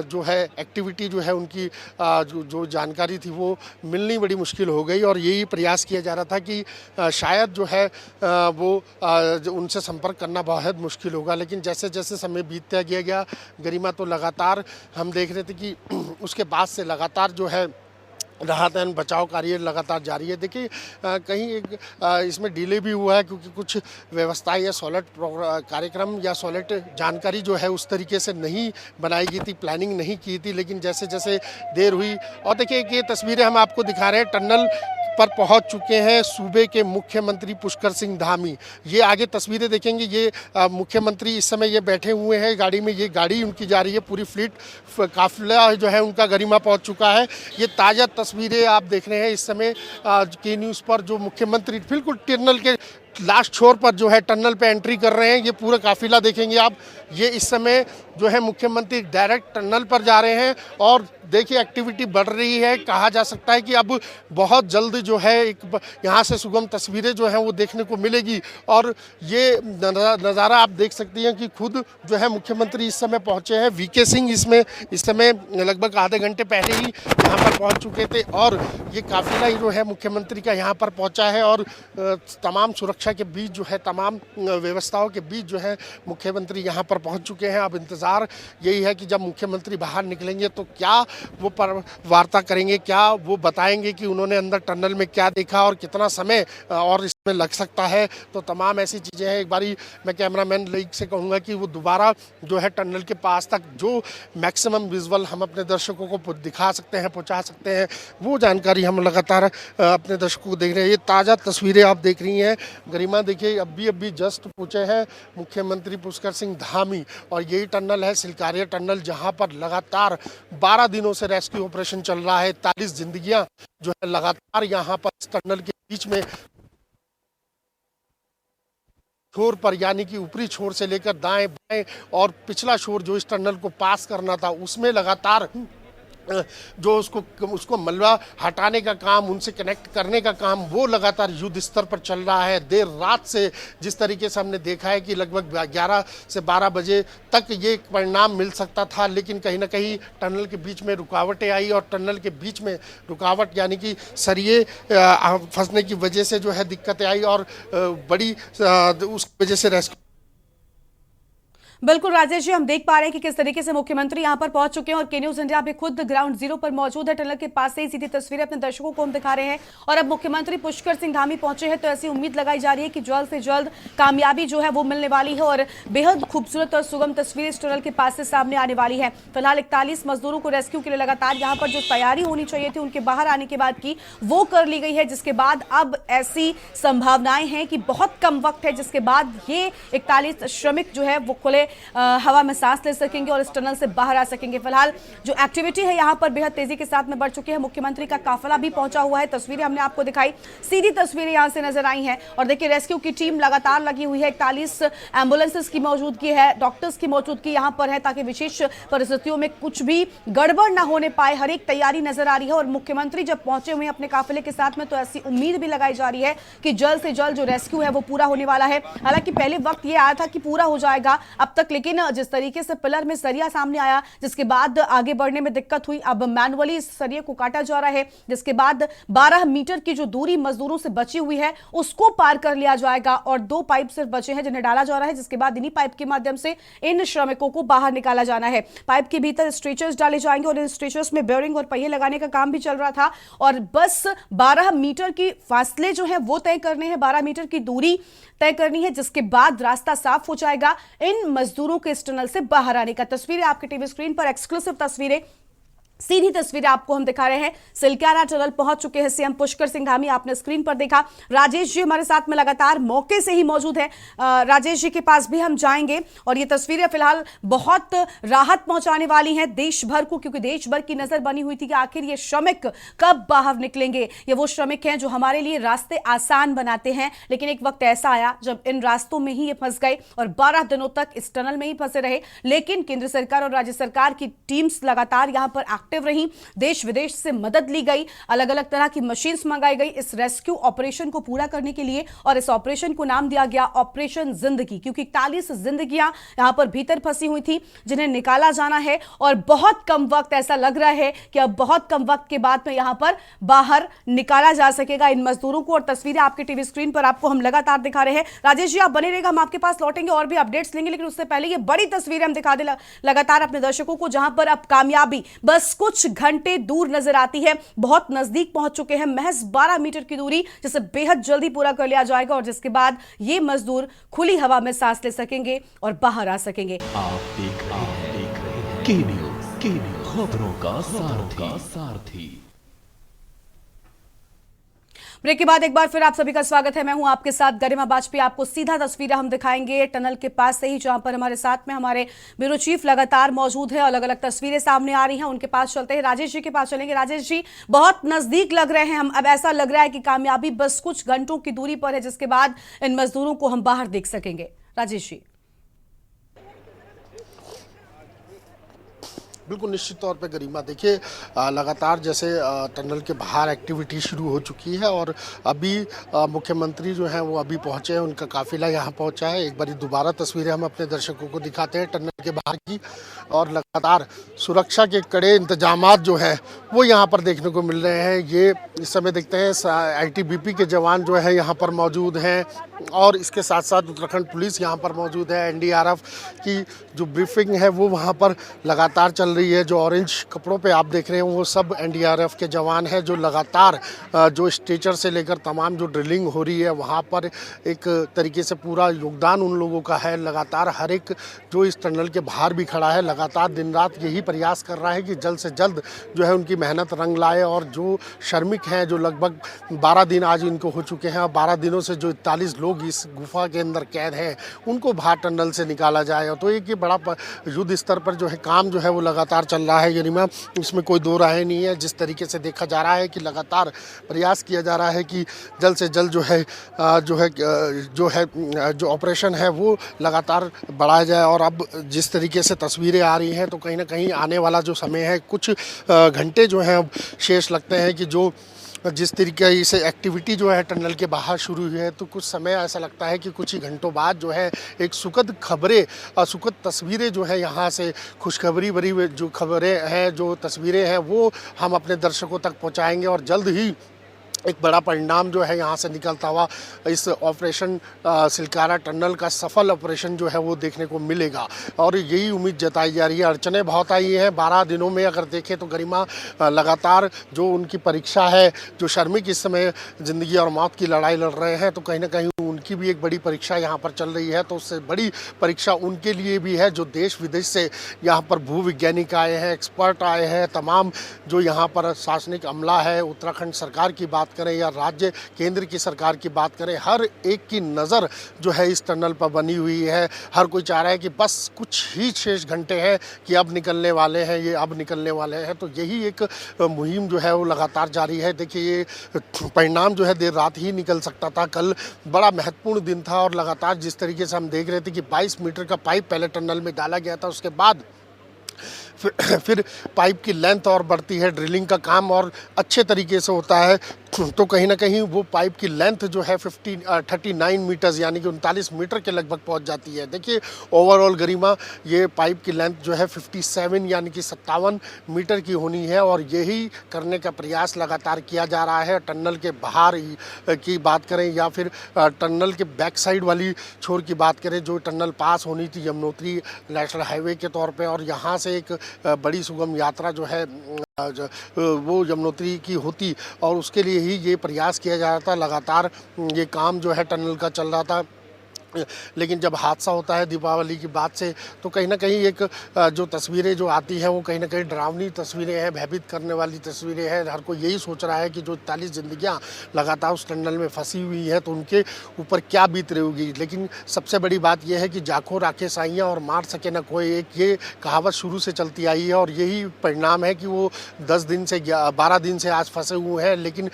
जो है एक्टिविटी जो है उनकी जो जानकारी थी वो मिलनी बड़ी मुश्किल हो गई, और यही प्रयास किया जा रहा था कि शायद जो है वो उनसे संपर्क करना बहुत मुश्किल होगा। लेकिन जैसे जैसे समय बीतता गया गरिमा, तो लगातार हम देख रहे थे कि उसके बाद से लगातार जो है राहत एवं बचाव कार्य लगातार जारी है। देखिए कहीं एक इसमें डिले भी हुआ है, क्योंकि कुछ व्यवस्था या सॉलिड कार्यक्रम या सॉलिड जानकारी जो है उस तरीके से नहीं बनाई गई थी, प्लानिंग नहीं की थी। लेकिन जैसे जैसे देर हुई, और देखिए ये तस्वीरें हम आपको दिखा रहे हैं, टनल पर पहुंच चुके हैं सूबे के मुख्यमंत्री पुष्कर सिंह धामी। ये आगे तस्वीरें देखेंगे, ये मुख्यमंत्री इस समय ये बैठे हुए हैं गाड़ी में, ये गाड़ी उनकी जा रही है, पूरी फ्लीट काफिला जो है उनका गरिमा पहुंच चुका है। ये ताज़ा तस्वीरें आप देख रहे हैं इस समय के न्यूज़ पर, जो मुख्यमंत्री बिल्कुल टनल के लास्ट छोर पर जो है टनल पे एंट्री कर रहे हैं। ये पूरा काफिला देखेंगे आप, ये इस समय जो है मुख्यमंत्री डायरेक्ट टनल पर जा रहे हैं, और देखिए एक्टिविटी बढ़ रही है। कहा जा सकता है कि अब बहुत जल्द जो है एक यहाँ से सुगम तस्वीरें जो हैं वो देखने को मिलेगी, और ये नज़ारा आप देख सकती हैं कि खुद जो है मुख्यमंत्री इस समय पहुँचे हैं। वीके सिंह इसमें इस समय लगभग आधे घंटे पहले ही यहाँ पर पहुँच चुके थे, और ये काफिला ही जो है मुख्यमंत्री का यहाँ पर पहुँचा है, और तमाम सुरक्षा के बीच जो है, तमाम व्यवस्थाओं के बीच जो है मुख्यमंत्री यहाँ पर पहुँच चुके हैं। अब इंतज़ार यही है कि जब मुख्यमंत्री बाहर निकलेंगे तो क्या वो वार्ता करेंगे, क्या वो बताएंगे कि उन्होंने अंदर टनल में क्या देखा और कितना समय और इसमें लग सकता है। तो तमाम ऐसी चीज़ें हैं। एक बारी मैं कैमरामैन लीग से कहूँगा कि वो दोबारा जो है टनल के पास तक जो मैक्सिमम विजुअल हम अपने दर्शकों को दिखा सकते हैं, पहुँचा सकते हैं, वो जानकारी हम लगातार अपने दर्शकों को देख रहे हैं। ये ताज़ा तस्वीरें आप देख रही हैं गरिमा, देखिए अभी जस्ट पहुँचे हैं मुख्यमंत्री पुष्कर सिंह धामी, और यही टनल है सिलकारिया टनल, जहाँ पर लगातार 12 दिनों से रेस्क्यू ऑपरेशन चल रहा है। 41 जिंदगियां जो है लगातार यहाँ पर इस टनल के बीच में छोर पर, यानी कि ऊपरी छोर से लेकर दाएं बाएं और पिछला छोर जो इस टनल को पास करना था, उसमें लगातार जो उसको मलबा हटाने का काम, उनसे कनेक्ट करने का काम, वो लगातार युद्ध स्तर पर चल रहा है। देर रात से जिस तरीके से हमने देखा है कि लगभग 11 से 12 बजे तक ये परिणाम मिल सकता था, लेकिन कहीं ना कहीं टनल के बीच में रुकावटें आई और टनल के बीच में रुकावट यानी कि सरिये फंसने की वजह से जो है दिक्कतें आई और बड़ी उस वजह से रेस्क्यू। बिल्कुल राजेश जी, हम देख पा रहे हैं कि किस तरीके से मुख्यमंत्री यहां पर पहुंच चुके हैं और के न्यूज इंडिया भी खुद ग्राउंड जीरो पर मौजूद है। टनल के पास से ही सीधी तस्वीरें अपने दर्शकों को हम दिखा रहे हैं और अब मुख्यमंत्री पुष्कर सिंह धामी पहुंचे हैं, तो ऐसी उम्मीद लगाई जा रही है कि जल्द से जल्द कामयाबी जो है वो मिलने वाली है और बेहद खूबसूरत और सुगम तस्वीरें इस टनल के पास से सामने आने वाली है। फिलहाल 41 मजदूरों को रेस्क्यू के लिए लगातार यहाँ पर जो तैयारी होनी चाहिए थी उनके बाहर आने के बाद की, वो कर ली गई है, जिसके बाद अब ऐसी संभावनाएं हैं कि बहुत कम वक्त है जिसके बाद ये 41 श्रमिक जो है वो खुले हवा में सांस ले सकेंगे और इस टनल से बाहर आ सकेंगे। फिलहाल जो एक्टिविटी है यहाँ पर बेहद तेजी के साथ में बढ़ चुकी है। मुख्यमंत्री का काफिला भी पहुंचा हुआ है, तस्वीरें हमने आपको दिखाई, सीधी तस्वीरें यहाँ से नजर आई हैं और देखिए रेस्क्यू की टीम लगातार लगी हुई है। 41 एम्बुलेंसेस की मौजूदगी है, डॉक्टर्स की मौजूदगी यहाँ पर है ताकि विशेष परिस्थितियों में कुछ भी गड़बड़ न होने पाए। हर एक तैयारी नजर आ रही है और मुख्यमंत्री जब पहुंचे हुए हैं अपने काफिले के साथ में, तो ऐसी उम्मीद भी लगाई जा रही है कि जल्द से जल्द जो रेस्क्यू है वो पूरा होने वाला है। हालांकि पहले वक्त ये आया था कि पूरा हो जाएगा अब तक, लेकिन जिस तरीके से पिलर में सरिया सामने आया जिसके बाद आगे बढ़ने में दिक्कत हुई, अब मैनुअली इस सरिये को काटा जा रहा है, जिसके बाद 12 मीटर की जो दूरी मजदूरों से बची हुई है उसको पार कर लिया जाएगा और 2 पाइप सिर्फ बचे हैं जिन्हें डाला जा रहा है, जिसके बाद इन्हीं पाइप के माध्यम से इन श्रमिकों को बाहर निकाला जाना है। पाइप के भीतर स्ट्रेचर्स डाले जाएंगे और इन स्ट्रेचर्स में बेयरिंग और पहिए लगाने का काम भी चल रहा था और बस 12 मीटर की फासले जो है वो तय करने हैं, 12 मीटर की दूरी तय करनी है, जिसके बाद रास्ता साफ हो जाएगा इन मजदूरों के इस टनल से बाहर आने का। तस्वीरें आपके टीवी स्क्रीन पर, एक्सक्लूसिव तस्वीरें, सीधी तस्वीरें आपको हम दिखा रहे हैं। सिलक्यारा टनल पहुंच चुके हैं सीएम पुष्कर सिंह धामी, आपने स्क्रीन पर देखा। राजेश जी हमारे साथ में लगातार मौके से ही मौजूद है, राजेश जी के पास भी हम जाएंगे और ये तस्वीरें फिलहाल बहुत राहत पहुंचाने वाली हैं देश भर को, क्योंकि देश भर की नजर बनी हुई थी कि आखिर ये श्रमिक कब बाहर निकलेंगे। ये वो श्रमिक हैं जो हमारे लिए रास्ते आसान बनाते हैं, लेकिन एक वक्त ऐसा आया जब इन रास्तों में ही ये फंस गए और 12 दिनों तक इस टनल में ही फंसे रहे। लेकिन केंद्र सरकार और राज्य सरकार की टीम्स लगातार यहां पर एक्टिव रही, देश विदेश से मदद ली गई, अलग अलग तरह की मशीन्स मंगाई गई इस रेस्क्यू ऑपरेशन को पूरा करने के लिए और इस ऑपरेशन को नाम दिया गया ऑपरेशन जिंदगी, क्योंकि 41 जिंदगियां यहां पर भीतर फंसी हुई थी जिन्हें निकाला जाना है और बहुत कम वक्त, ऐसा लग रहा है कि अब बहुत कम वक्त के बाद में यहां पर बाहर निकाला जा सकेगा इन मजदूरों को और तस्वीरें आपके टीवी स्क्रीन पर आपको हम लगातार दिखा रहे हैं। राजेश जी आप बने रहेगा, हम आपके पास लौटेंगे और भी अपडेट्स लेंगे, लेकिन उससे पहले ये बड़ी तस्वीरें हम दिखा दे लगातार अपने दर्शकों को, जहां पर अब कामयाबी बस कुछ घंटे दूर नजर आती है, बहुत नजदीक पहुंच चुके हैं, महज 12 मीटर की दूरी जिसे बेहद जल्दी पूरा कर लिया जाएगा और जिसके बाद ये मजदूर खुली हवा में सांस ले सकेंगे और बाहर आ सकेंगे। आप देख रहे हैं के न्यूज़, खबरों का सारथी। ब्रेक के बाद एक बार फिर आप सभी का स्वागत है, मैं हूं आपके साथ गरिमा बाजपेयी। आपको सीधा तस्वीरें हम दिखाएंगे टनल के पास से ही, जहां पर हमारे साथ में हमारे ब्यूरो चीफ लगातार मौजूद है। अलग अलग तस्वीरें सामने आ रही हैं, उनके पास चलते हैं, राजेश जी के पास चलेंगे। राजेश जी बहुत नजदीक लग रहे हैं हम, अब ऐसा लग रहा है कि कामयाबी बस कुछ घंटों की दूरी पर है, जिसके बाद इन मजदूरों को हम बाहर देख सकेंगे। राजेश जी। बिल्कुल निश्चित तौर पे गरिमा, देखिए लगातार जैसे टनल के बाहर एक्टिविटी शुरू हो चुकी है और अभी मुख्यमंत्री जो हैं वो अभी पहुंचे हैं, उनका काफिला यहाँ पहुंचा है। एक बारी दोबारा तस्वीरें हम अपने दर्शकों को दिखाते हैं टनल के बाहर की और लगातार सुरक्षा के कड़े इंतजामात जो हैं वो यहाँ पर देखने को मिल रहे हैं। ये इस समय देखते हैं ITBP के जवान जो है यहाँ पर मौजूद हैं और इसके साथ साथ उत्तराखंड पुलिस यहाँ पर मौजूद है। NDRF की जो ब्रीफिंग है वो वहाँ पर लगातार चल रही है। जो ऑरेंज कपड़ों पे आप देख रहे हैं वो सब NDRF के जवान हैं जो लगातार जो स्ट्रेचर से लेकर तमाम जो ड्रिलिंग हो रही है वहाँ पर एक तरीके से पूरा योगदान उन लोगों का है। लगातार हर एक जो इस टनल के बाहर भी खड़ा है, लगातार दिन रात यही प्रयास कर रहा है कि जल्द से जल्द जो है उनकी मेहनत रंग लाए और जो श्रमिक हैं, जो लगभग 12 दिन आज इनको हो चुके हैं और 12 दिनों से जो 41 लोग इस गुफा के अंदर कैद हैं उनको बाहर टनल से निकाला जाए। तो एक ये बड़ा युद्ध स्तर पर जो है काम जो है वो लगातार चल रहा है गरिमा, इसमें कोई दो राय नहीं है। जिस तरीके से देखा जा रहा है कि लगातार प्रयास किया जा रहा है कि जल्द से जल्द जो ऑपरेशन है वो लगातार बढ़ाया जाए। और अब जिस तरीके से तस्वीरें आ रही हैं तो कहीं ना कहीं आने वाला जो समय है, कुछ घंटे जो हैं अब शेष लगते हैं कि जो जिस तरीके से एक्टिविटी जो है टनल के बाहर शुरू हुई है, तो कुछ समय ऐसा लगता है कि कुछ ही घंटों बाद जो है एक सुखद खबरें और सुखद तस्वीरें जो है यहाँ से खुशखबरी भरी जो खबरें हैं, जो तस्वीरें हैं वो हम अपने दर्शकों तक पहुँचाएँगे और जल्द ही एक बड़ा परिणाम जो है यहाँ से निकलता हुआ इस ऑपरेशन सिलकारा टनल का सफल ऑपरेशन जो है वो देखने को मिलेगा और यही उम्मीद जताई जा रही है। अड़चनें बहुत आई हैं 12 दिनों में, अगर देखें तो गरिमा लगातार जो उनकी परीक्षा है, जो श्रमिक इस समय ज़िंदगी और मौत की लड़ाई लड़ रहे हैं, तो कहीं ना कहीं उनकी भी एक बड़ी परीक्षा यहाँ पर चल रही है। तो उससे बड़ी परीक्षा उनके लिए भी है जो देश विदेश से यहाँ पर भूवैज्ञानिक आए हैं, एक्सपर्ट आए हैं, तमाम जो यहाँ पर शासनिक अमला है, उत्तराखंड सरकार की बात करें या राज्य केंद्र की सरकार की बात करें, हर एक की नज़र जो है इस टनल पर बनी हुई है। हर कोई चाह रहा है कि बस कुछ ही शेष घंटे हैं कि अब निकलने वाले हैं, ये अब निकलने वाले हैं। तो यही एक मुहिम जो है वो लगातार जारी है। देखिए ये परिणाम जो है देर रात ही निकल सकता था, कल बड़ा महत्वपूर्ण दिन था और लगातार जिस तरीके से हम देख रहे थे कि 22 मीटर का पाइप पहले टनल में डाला गया था, उसके बाद फिर पाइप की लेंथ और बढ़ती है, ड्रिलिंग का काम और अच्छे तरीके से होता है। तो कहीं ना कहीं वो पाइप की लेंथ जो है 39 मीटर्स यानी कि 39 मीटर के लगभग पहुंच जाती है। देखिए ओवरऑल गरिमा ये पाइप की लेंथ जो है 57 यानी कि 57 मीटर की होनी है और यही करने का प्रयास लगातार किया जा रहा है। टनल के बाहर की बात करें या फिर टनल के बैक साइड वाली छोर की बात करें, जो टनल पास होनी थी यमुनोत्री नेशनल हाईवे के तौर पर, और यहाँ से एक बड़ी सुगम यात्रा जो है वो यमुनोत्री की होती और उसके लिए ही ये प्रयास किया जा रहा था। लगातार ये काम जो है टनल का चल रहा था, लेकिन जब हादसा होता है दीपावली की बात से तो कहीं ना कहीं एक जो तस्वीरें जो आती हैं वो कहीं ना कहीं डरावनी तस्वीरें हैं, भयभीत करने वाली तस्वीरें हैं। हर कोई यही सोच रहा है कि जो 41 जिंदगियां लगातार उस टनल में फंसी हुई हैं तो उनके ऊपर क्या बीत रही होगी। लेकिन सबसे बड़ी बात यह है कि जाखो राखे साइयाँ और मार सके ना कोई, एक ये कहावत शुरू से चलती आई है और यही परिणाम है कि वो 12 दिन से आज फंसे हुए हैं। लेकिन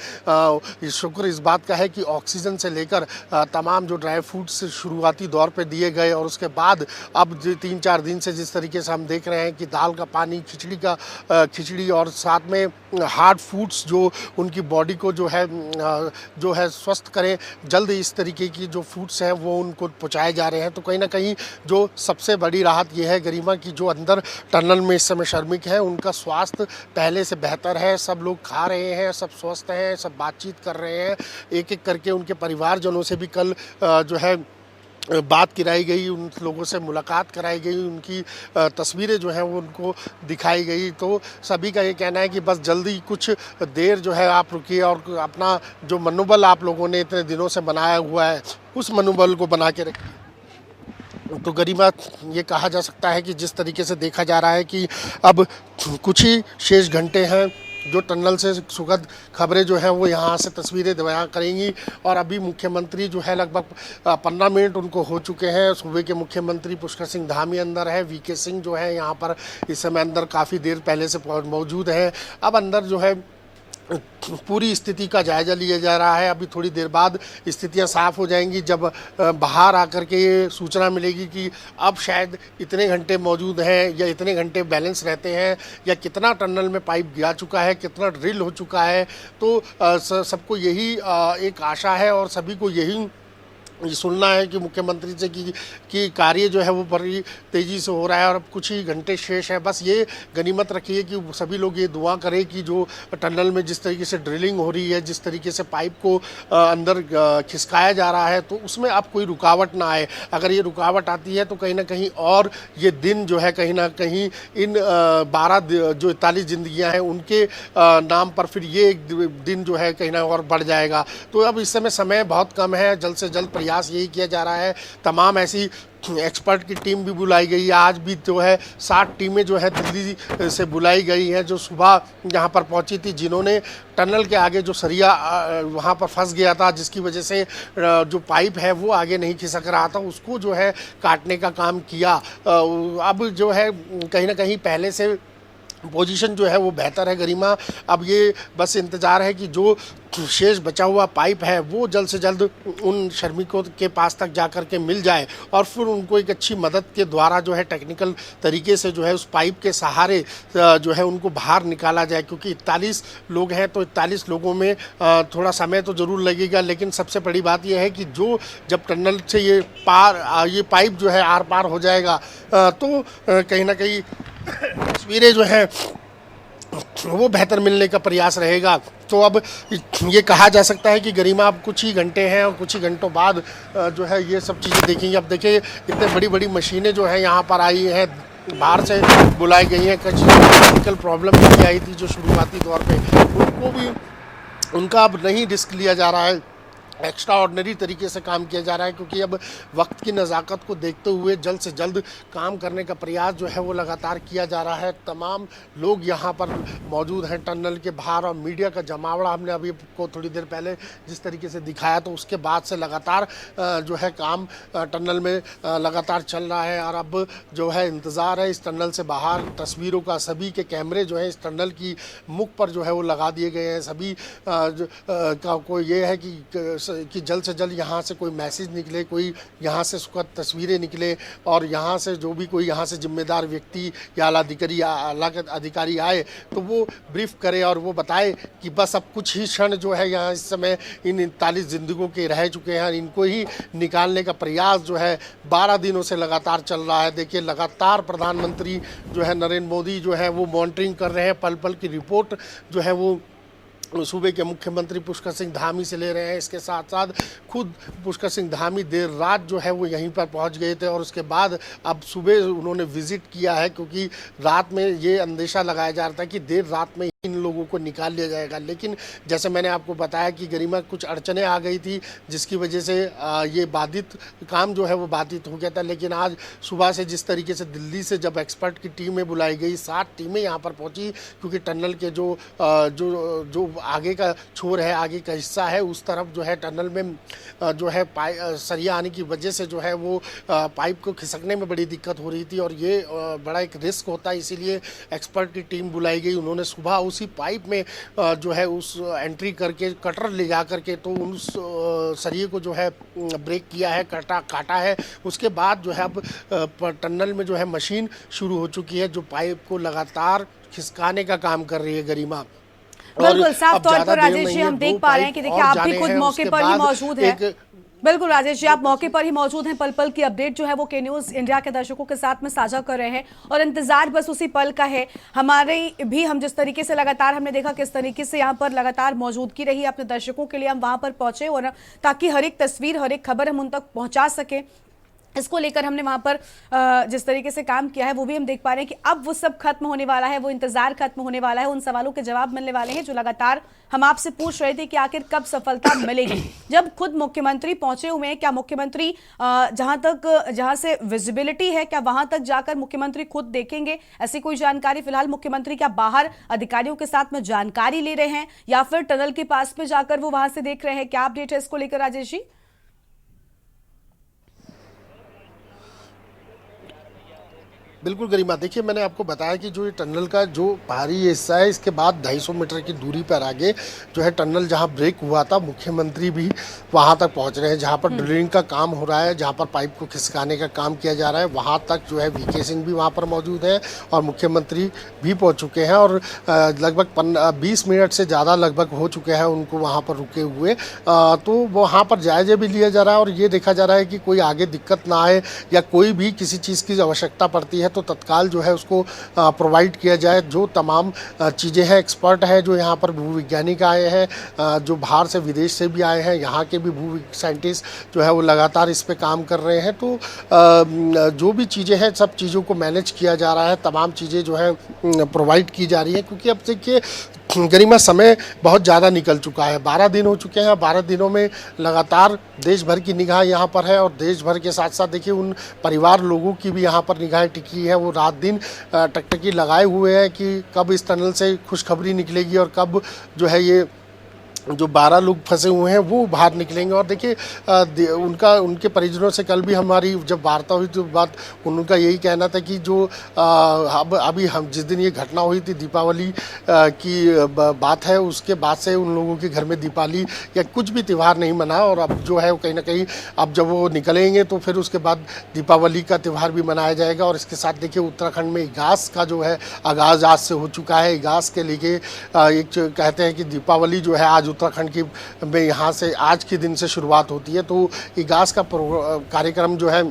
शुक्र इस बात का है कि ऑक्सीजन से लेकर तमाम जो ड्राई फ्रूट्स शुरुआती दौर पे दिए गए और उसके बाद अब 3-4 दिन से जिस तरीके से हम देख रहे हैं कि दाल का पानी, खिचड़ी और साथ में हार्ड फूड्स जो उनकी बॉडी को जो है स्वस्थ करें, जल्द इस तरीके की जो फूड्स हैं वो उनको पहुँचाए जा रहे हैं। तो कहीं ना कहीं जो सबसे बड़ी राहत ये है गरिमा की जो अंदर टनल में इस समय श्रमिक हैं उनका स्वास्थ्य पहले से बेहतर है, सब लोग खा रहे हैं, सब स्वस्थ हैं, सब बातचीत कर रहे हैं। एक एक करके उनके परिवारजनों से भी कल जो है बात कराई गई, उन लोगों से मुलाकात कराई गई, उनकी तस्वीरें जो हैं वो उनको दिखाई गई। तो सभी का ये कहना है कि बस जल्दी कुछ देर जो है आप रुकिए और अपना जो मनोबल आप लोगों ने इतने दिनों से बनाया हुआ है उस मनोबल को बना के रखिए। तो गरिमा ये कहा जा सकता है कि जिस तरीके से देखा जा रहा है कि अब कुछ ही शेष घंटे हैं जो टनल से सुखद खबरें जो हैं वो यहाँ से तस्वीरें बयां करेंगी। और अभी मुख्यमंत्री जो है लगभग 15 मिनट उनको हो चुके हैं। सूबे के मुख्यमंत्री पुष्कर सिंह धामी अंदर है, वीके सिंह जो है यहाँ पर इस समय अंदर काफ़ी देर पहले से मौजूद है। अब अंदर जो है पूरी स्थिति का जायज़ा लिया जा रहा है। अभी थोड़ी देर बाद स्थितियां साफ हो जाएंगी जब बाहर आकर के ये सूचना मिलेगी कि अब शायद इतने घंटे मौजूद हैं या इतने घंटे बैलेंस रहते हैं या कितना टनल में पाइप गिरा चुका है, कितना ड्रिल हो चुका है। तो सबको यही एक आशा है और सभी को यही सुनना है कि मुख्यमंत्री से कि कार्य जो है वो बड़ी तेज़ी से हो रहा है और अब कुछ ही घंटे शेष है। बस ये गनीमत रखिए कि सभी लोग ये दुआ करें कि जो टनल में जिस तरीके से ड्रिलिंग हो रही है, जिस तरीके से पाइप को अंदर खिसकाया जा रहा है, तो उसमें अब कोई रुकावट ना आए। अगर ये रुकावट आती है तो कहीं ना कहीं और ये दिन जो है कहीं ना कहीं इन 12 जो 41 जिंदगियाँ हैं उनके नाम पर फिर ये एक दिन जो है कहीं ना और बढ़ जाएगा। तो अब इस समय बहुत कम है, जल्द से जल्द प्रयास यही किया जा रहा है। तमाम ऐसी एक्सपर्ट की टीम भी बुलाई गई है। आज भी जो है 60 टीमें जो है दिल्ली से बुलाई गई हैं, जो सुबह यहाँ पर पहुँची थी, जिन्होंने टनल के आगे जो सरिया वहाँ पर फंस गया था, जिसकी वजह से जो पाइप है वो आगे नहीं खिसक रहा था, उसको जो है काटने का काम किया। अब जो है कहीं ना कहीं पहले से पोजीशन जो है वो बेहतर है गरिमा। अब ये बस इंतज़ार है कि जो शेष बचा हुआ पाइप है वो जल्द से जल्द उन श्रमिकों के पास तक जा कर के मिल जाए और फिर उनको एक अच्छी मदद के द्वारा जो है टेक्निकल तरीके से जो है उस पाइप के सहारे जो है उनको बाहर निकाला जाए, क्योंकि 41 लोग हैं तो 41 लोगों में थोड़ा समय तो ज़रूर लगेगा। लेकिन सबसे बड़ी बात यह है कि जो जब टनल से ये पाइप जो है आर पार हो जाएगा तो कहीं ना कहीं तस्वीरें जो है वो बेहतर मिलने का प्रयास रहेगा। तो अब ये कहा जा सकता है कि गरिमा अब कुछ ही घंटे हैं और कुछ ही घंटों बाद जो है ये सब चीज़ें देखेंगे। अब देखिए इतने बड़ी बड़ी मशीनें जो है यहाँ पर आई हैं, बाहर से बुलाई गई हैं। कुछ टेक्निकल प्रॉब्लम भी आई थी जो शुरुआती तौर पे, उनका अब नहीं रिस्क लिया जा रहा है, एक्स्ट्रा ऑर्डिनरी तरीके से काम किया जा रहा है, क्योंकि अब वक्त की नज़ाकत को देखते हुए जल्द से जल्द काम करने का प्रयास जो है वो लगातार किया जा रहा है। तमाम लोग यहाँ पर मौजूद हैं टनल के बाहर और मीडिया का जमावड़ा हमने अभी को थोड़ी देर पहले जिस तरीके से दिखाया, तो उसके बाद से लगातार जो है काम टनल में लगातार चल रहा है। और अब जो है इंतज़ार है इस टनल से बाहर तस्वीरों का। सभी के कैमरे जो है इस टनल की मुख पर जो है वो लगा दिए गए हैं। सभी का कोई ये है कि जल्द से जल्द यहाँ से कोई मैसेज निकले, कोई यहाँ से सुखद तस्वीरें निकले और यहाँ से जो भी कोई यहाँ से जिम्मेदार व्यक्ति या आला अधिकारी आए तो वो ब्रीफ करे और वो बताए कि बस अब कुछ ही क्षण जो है यहाँ इस समय इन 39 जिंदगियों के रह चुके हैं, इनको ही निकालने का प्रयास जो है 12 दिनों से लगातार चल रहा है। देखिए लगातार प्रधानमंत्री जो है नरेंद्र मोदी जो है वो मॉनिटरिंग कर रहे हैं, पल पल की रिपोर्ट जो है वो सूबे के मुख्यमंत्री पुष्कर सिंह धामी से ले रहे हैं। इसके साथ साथ खुद पुष्कर सिंह धामी देर रात जो है वो यहीं पर पहुंच गए थे और उसके बाद अब सुबह उन्होंने विजिट किया है, क्योंकि रात में ये अंदेशा लगाया जा रहा था कि देर रात में इन लोगों को निकाल लिया जाएगा। लेकिन जैसे मैंने आपको बताया कि गरिमा कुछ अड़चनें आ गई थी जिसकी वजह से ये काम जो है वो बाधित हो गया था। लेकिन आज सुबह से जिस तरीके से दिल्ली से जब एक्सपर्ट की टीमें बुलाई गई, 7 टीमें यहाँ पर पहुँची, क्योंकि टनल के जो आगे का छोर है, आगे का हिस्सा है, उस तरफ जो है टनल में जो है सरिया आने की वजह से जो है वो पाइप को खिसकने में बड़ी दिक्कत हो रही थी और ये बड़ा एक रिस्क होता है। इसीलिए एक्सपर्ट की टीम बुलाई गई। उन्होंने सुबह उसी पाइप में जो है उस एंट्री करके कटर ले जा करके तो उस सरिये को जो है ब्रेक किया है, काटा है। उसके बाद जो है अब टनल में जो है मशीन शुरू हो चुकी है जो पाइप को लगातार खिसकाने का काम कर रही है गरिमा। बिल्कुल साफ तौर पर राजेश जी हम देख पा रहे हैं कि देखिए आप भी खुद मौके पर ही मौजूद हैं। बिल्कुल राजेश जी आप मौके पर ही मौजूद हैं, पल पल की अपडेट जो है वो के न्यूज़ इंडिया के दर्शकों के साथ में साझा कर रहे हैं और इंतजार बस उसी पल का है। हमारे भी हम जिस तरीके से लगातार हमने देखा किस तरीके से यहाँ पर लगातार मौजूदगी रही अपने दर्शकों के लिए, हम वहां पर पहुंचे और ताकि हर एक तस्वीर हर एक खबर हम उन तक पहुंचा सके, इसको लेकर हमने वहां पर जिस तरीके से काम किया है वो भी हम देख पा रहे हैं कि अब वो सब खत्म होने वाला है, वो इंतजार खत्म होने वाला है, उन सवालों के जवाब मिलने वाले हैं जो लगातार हम आपसे पूछ रहे थे कि आखिर कब सफलता मिलेगी। जब खुद मुख्यमंत्री पहुंचे हुए हैं, क्या मुख्यमंत्री जहां से विजिबिलिटी है क्या वहां तक जाकर मुख्यमंत्री खुद देखेंगे? ऐसी कोई जानकारी फिलहाल मुख्यमंत्री क्या बाहर अधिकारियों के साथ में जानकारी ले रहे हैं या फिर टनल के पास में जाकर वो वहां से देख रहे हैं? क्या अपडेट है इसको लेकर राजेश जी? बिल्कुल गरिमा, देखिए मैंने आपको बताया कि जो ये टनल का जो बाहरी हिस्सा है इसके बाद 250 मीटर की दूरी पर आगे जो है टनल जहां ब्रेक हुआ था, मुख्यमंत्री भी वहां तक पहुंच रहे हैं जहां पर ड्रिलिंग का काम हो रहा है, जहां पर पाइप को खिसकाने का काम किया जा रहा है। वहां तक जो है वीके सिंह भी वहां पर मौजूद है और मुख्यमंत्री भी पहुँच चुके हैं और लगभग 20 मिनट से ज़्यादा लगभग हो चुके हैं उनको वहाँ पर रुके हुए। तो वहाँ पर जायज़ा भी लिया जा रहा है और ये देखा जा रहा है कि कोई आगे दिक्कत ना आए या कोई भी किसी चीज़ की आवश्यकता पड़ती है तो तत्काल जो है उसको प्रोवाइड किया जाए। जो तमाम चीज़ें हैं, एक्सपर्ट हैं जो यहाँ पर भूवैज्ञानिक आए हैं, जो बाहर से विदेश से भी आए हैं, यहाँ के भी भू साइंटिस्ट जो है वो लगातार इस पे काम कर रहे हैं। तो जो भी चीज़ें हैं सब चीज़ों को मैनेज किया जा रहा है, तमाम चीज़ें जो है प्रोवाइड की जा रही हैं, क्योंकि अब देखिए गरिमा समय बहुत ज़्यादा निकल चुका है, 12 दिन हो चुके हैं। 12 दिनों में लगातार देश भर की निगाह यहाँ पर है और देश भर के साथ साथ देखिए उन परिवार लोगों की भी यहाँ पर निगाह टिकी है। वो रात दिन टकटकी लगाए हुए हैं कि कब इस टनल से खुशखबरी निकलेगी और कब जो है ये जो 12 लोग फंसे हुए हैं वो बाहर निकलेंगे। और देखिए उनके परिजनों से कल भी हमारी जब वार्ता हुई तो बात उनका यही कहना था कि जो अभी हम जिस दिन ये घटना हुई थी दीपावली की बात है, उसके बाद से उन लोगों के घर में दीपावली या कुछ भी त्यौहार नहीं मना। और अब जो है वो कहीं ना कहीं अब जब वो निकलेंगे तो फिर उसके बाद दीपावली का त्यौहार भी मनाया जाएगा। और इसके साथ देखिए उत्तराखंड में इगास का जो है आगाज़ आज से हो चुका है। इगास के लिए एक कहते हैं कि दीपावली जो है आज उत्तराखंड की में यहाँ से आज के दिन से शुरुआत होती है। तो इगास का कार्यक्रम जो है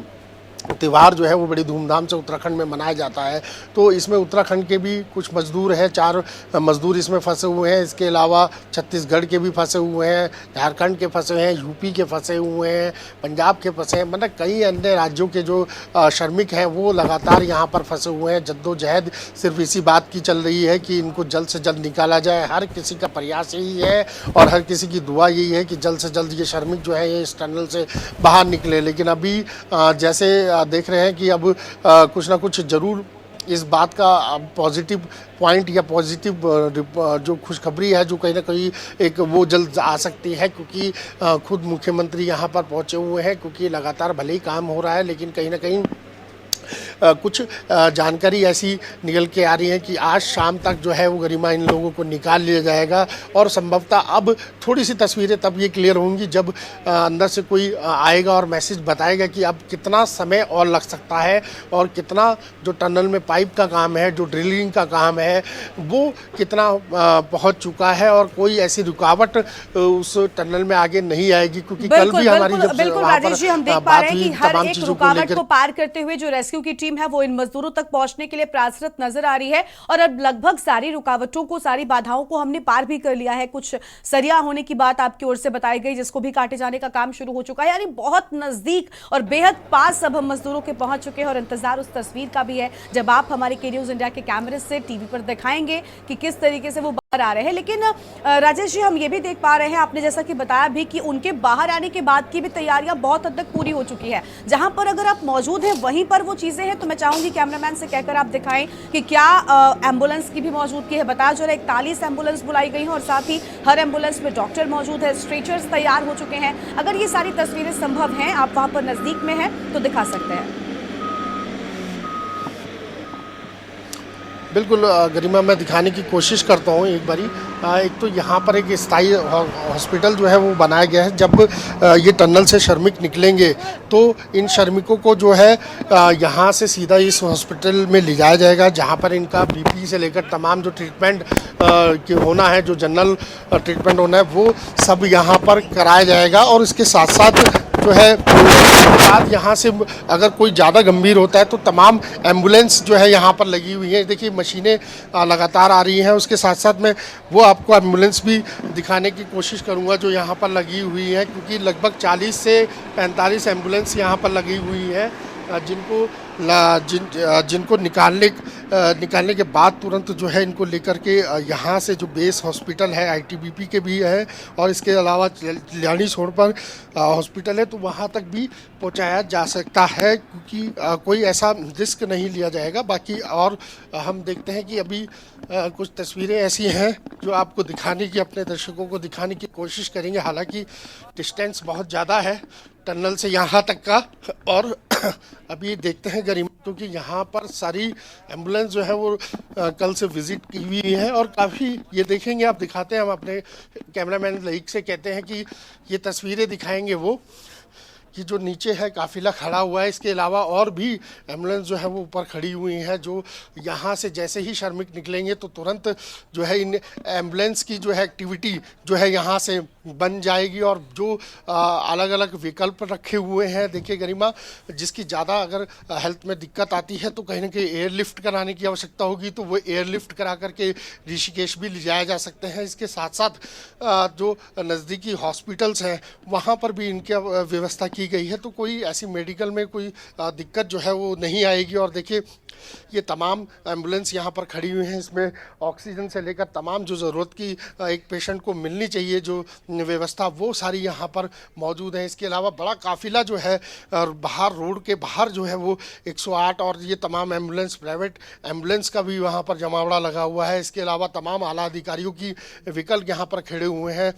त्यौहार जो है वो बड़ी धूमधाम से उत्तराखंड में मनाया जाता है। तो इसमें उत्तराखंड के भी कुछ मजदूर हैं, 4 मजदूर इसमें फंसे हुए हैं। इसके अलावा छत्तीसगढ़ के भी फंसे हुए हैं, झारखंड के फंसे हुए हैं, यूपी के फंसे हुए हैं, पंजाब के फंसे हैं। मतलब कई अन्य राज्यों के जो श्रमिक हैं वो लगातार यहाँ पर फंसे हुए हैं। जद्दोजहद सिर्फ इसी बात की चल रही है कि इनको जल्द से जल्द निकाला जाए। हर किसी का प्रयास यही है और हर किसी की दुआ यही है कि जल्द से जल्द ये श्रमिक जो है ये इस टनल से बाहर निकले। लेकिन अभी जैसे देख रहे हैं कि अब कुछ ना कुछ ज़रूर इस बात का पॉजिटिव पॉइंट या पॉजिटिव जो खुशखबरी है जो कहीं ना कहीं एक वो जल्द आ सकती है, क्योंकि खुद मुख्यमंत्री यहाँ पर पहुँचे हुए हैं। क्योंकि लगातार भले ही काम हो रहा है लेकिन कहीं ना कहीं कुछ जानकारी ऐसी निकल के आ रही है कि आज शाम तक जो है वो गरिमा इन लोगों को निकाल लिया जाएगा। और संभवतः अब थोड़ी सी तस्वीरें तब ये क्लियर होंगी जब अंदर से कोई आएगा और मैसेज बताएगा कि अब कितना समय और लग सकता है और कितना जो टनल में पाइप का काम है, जो ड्रिलिंग का काम है वो कितना पहुंच चुका है और कोई ऐसी रुकावट उस टनल में आगे नहीं आएगी। क्योंकि कल भी हमारी जब बिल्कुल राजेश जी हम देख पा रहे हैं कि हर एक रुकावट को पार करते हुए जो रेस्क्यू की टीम है वो इन मजदूरों तक पहुंचने के लिए प्रयासरत नजर आ रही है। और अब लगभग सारी रुकावटों को, सारी बाधाओं को हमने पार भी कर लिया है। कुछ सरिया होने की बात आपकी ओर से बताई गई जिसको भी काटे जाने का काम शुरू हो चुका है। यानी बहुत नजदीक और बेहद पास अब हम मजदूरों के पहुंच चुके हैं और इंतजार उस तस्वीर का भी है जब आप हमारे के न्यूज इंडिया के कैमरे से टीवी पर दिखाएंगे कि किस तरीके से वो बाहर आ रहे हैं। लेकिन राजेश जी हम ये भी देख पा रहे हैं, आपने जैसा कि बताया भी कि उनके बाहर आने के बाद की भी तैयारियां बहुत हद तक पूरी हो चुकी है। जहां पर अगर आप मौजूद हैं वहीं पर वो चीजें हैं तो मैं चाहूंगी कैमरामैन से कहकर आप दिखाएं कि क्या एम्बुलेंस की भी मौजूदगी है। बताया जा रहा है 41 एम्बुलेंस बुलाई गई हैं और साथ ही हर एम्बुलेंस में डॉक्टर मौजूद है, स्ट्रेचर्स तैयार हो चुके हैं। अगर ये सारी तस्वीरें संभव हैं, आप वहां पर नजदीक में हैं तो दिखा सकते हैं। बिल्कुल गरिमा मैं दिखाने की कोशिश करता हूँ एक बारी। एक तो यहाँ पर एक स्थायी हॉस्पिटल जो है वो बनाया गया है। जब ये टनल से श्रमिक निकलेंगे तो इन श्रमिकों को जो है यहाँ से सीधा इस हॉस्पिटल में ले जाया जाएगा जहाँ पर इनका बीपी से लेकर तमाम जो ट्रीटमेंट होना है, जो जनरल ट्रीटमेंट होना है वो सब यहाँ पर कराया जाएगा। और इसके साथ साथ जो है बाद यहाँ से अगर कोई ज़्यादा गंभीर होता है तो तमाम एम्बुलेंस जो है यहाँ पर लगी हुई है। देखिए मशीनें लगातार आ रही हैं। उसके साथ साथ में वो आपको एम्बुलेंस भी दिखाने की कोशिश करूँगा जो यहाँ पर लगी हुई है, क्योंकि लगभग 40 से 45 एम्बुलेंस यहाँ पर लगी हुई है जिनको निकालने के बाद तुरंत जो है इनको लेकर के यहाँ से जो बेस हॉस्पिटल है आईटीबीपी के भी है और इसके अलावा कल्याणी छोड़ पर हॉस्पिटल है तो वहाँ तक भी पहुँचाया जा सकता है, क्योंकि कोई ऐसा रिस्क नहीं लिया जाएगा। बाकी और हम देखते हैं कि अभी कुछ तस्वीरें ऐसी हैं जो आपको दिखाने की, अपने दर्शकों को दिखाने की कोशिश करेंगे। हालांकि डिस्टेंस बहुत ज़्यादा है टनल से यहाँ तक का। और अभी देखते हैं गरिमा, क्योंकि यहाँ पर सारी एम्बुलेंस जो है वो कल से विज़िट की हुई है और काफ़ी ये देखेंगे आप, दिखाते हैं हम अपने कैमरामैन लईक से कहते हैं कि ये तस्वीरें दिखाएंगे वो कि जो नीचे है काफ़िला खड़ा हुआ है। इसके अलावा और भी एम्बुलेंस जो है वो ऊपर खड़ी हुई हैं जो यहाँ से जैसे ही श्रमिक निकलेंगे तो तुरंत जो है इन एम्बुलेंस की जो है एक्टिविटी जो है यहाँ से बन जाएगी। और जो अलग अलग विकल्प रखे हुए हैं, देखिए गरिमा, जिसकी ज़्यादा अगर हेल्थ में दिक्कत आती है तो कहीं ना कहीं एयरलिफ्ट कराने की आवश्यकता होगी तो वो एयरलिफ्ट करा करके ऋषिकेश भी ले जाया जा सकते हैं। इसके साथ साथ जो नज़दीकी हॉस्पिटल्स हैं वहाँ पर भी इनकी व्यवस्था की गई है, तो कोई ऐसी मेडिकल में कोई दिक्कत जो है वो नहीं आएगी। और देखिए ये तमाम एम्बुलेंस यहाँ पर खड़ी हुई हैं, इसमें ऑक्सीजन से लेकर तमाम जो ज़रूरत की एक पेशेंट को मिलनी चाहिए जो व्यवस्था, वो सारी यहाँ पर मौजूद है। इसके अलावा बड़ा काफिला जो है बाहर रोड के बाहर जो है वो 108 और ये तमाम एम्बुलेंस, प्राइवेट एम्बुलेंस का भी वहाँ पर जमावड़ा लगा हुआ है। इसके अलावा तमाम आला अधिकारियों की व्हीकल यहाँ पर खड़े हुए हैं,